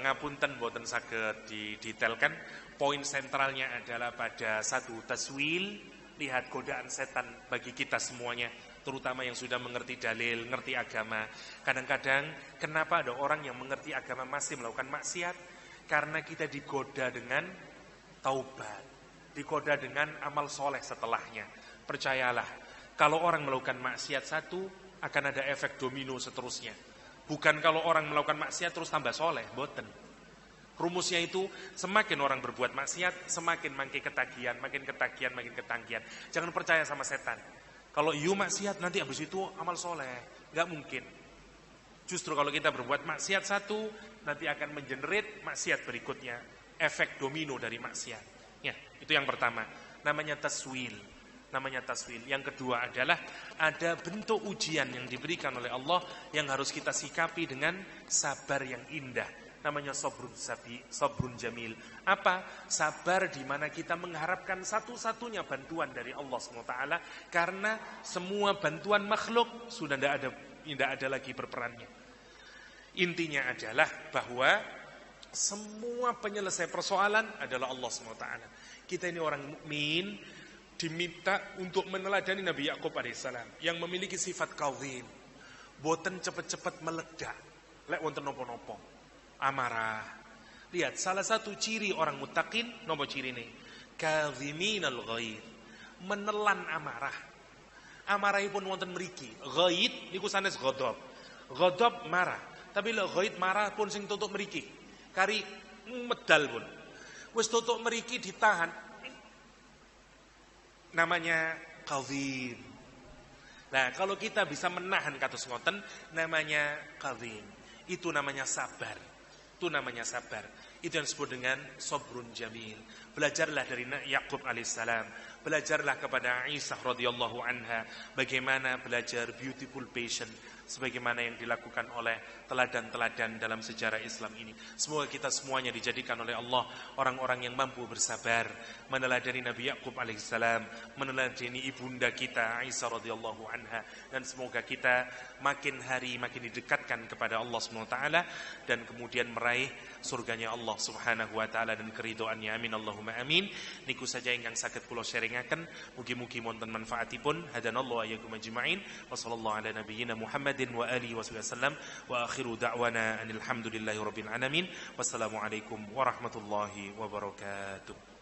Ngapunten boten saged didetailkan. Poin sentralnya adalah pada satu taswil, lihat godaan setan bagi kita semuanya, terutama yang sudah mengerti dalil, ngerti agama. Kadang-kadang kenapa ada orang yang mengerti agama masih melakukan maksiat? Karena kita digoda dengan taubat, digoda dengan amal soleh setelahnya. Percayalah, kalau orang melakukan maksiat satu, akan ada efek domino seterusnya. Bukan kalau orang melakukan maksiat terus tambah soleh, boten. Rumusnya itu, semakin orang berbuat maksiat, semakin makin ketagihan, makin ketagihan, makin ketagihan. Jangan percaya sama setan. Kalau you maksiat, nanti habis itu amal soleh. Gak mungkin. Justru kalau kita berbuat maksiat satu, nanti akan mengenerate maksiat berikutnya. Efek domino dari maksiat. Ya, itu yang pertama. Namanya taswil. Namanya taswil. Yang kedua adalah ada bentuk ujian yang diberikan oleh Allah yang harus kita sikapi dengan sabar yang indah. Namanya sabrun jamil. Apa? Sabar di mana kita mengharapkan satu-satunya bantuan dari Allah SWT, karena semua bantuan makhluk sudah tidak ada lagi berperannya. Intinya adalah bahwa semua penyelesai persoalan adalah Allah SWT. Kita ini orang mukmin diminta untuk meneladani Nabi Yakub alaihissalam yang memiliki sifat kawin, boten cepet-cepet meledak, lek wonten nopo-nopo. Amarah. Lihat, salah satu ciri orang muttaqin, nopo ciri ini? Kadhiminal ghaid. Menelan amarah. Amarahipun wonten mriki. Ghaid niku sanes ghadab. Ghadab marah. Tapi lek ghaid marah pun sing tutuk mriki. Kari medal pun. Wis tutuk mriki ditahan. Namanya kadhim. Nah, kalau kita bisa menahan kados ngoten, namanya kadhim. Itu namanya sabar. Itu namanya sabar. Itu yang disebut dengan sabrun jamil. Belajarlah dari Yakub alaihissalam. Belajarlah kepada Aisyah radhiyallahu anha bagaimana belajar beautiful patient, sebagaimana yang dilakukan oleh teladan-teladan dalam sejarah Islam ini. Semoga kita semuanya dijadikan oleh Allah orang-orang yang mampu bersabar, meneladani Nabi Yakub alaihissalam, meneladani ibunda kita Aisyah radhiyallahu anha, dan semoga kita makin hari makin didekatkan kepada Allah Subhanahu wa taala dan kemudian meraih surganya Allah Subhanahu wa taala dan keridhoannya. Amin Allahumma amin. Niku saja ingkang saged kula sharingaken, mugi-mugi wonten manfaatipun. Hadanallahu ayyakum ajmain. Wa sallallahu ala nabiyyina Muhammadin wa alihi wasallam wa akhiru da'wana anil hamdulillahi rabbil alamin. Wassalamu alaikum warahmatullahi wabarakatuh.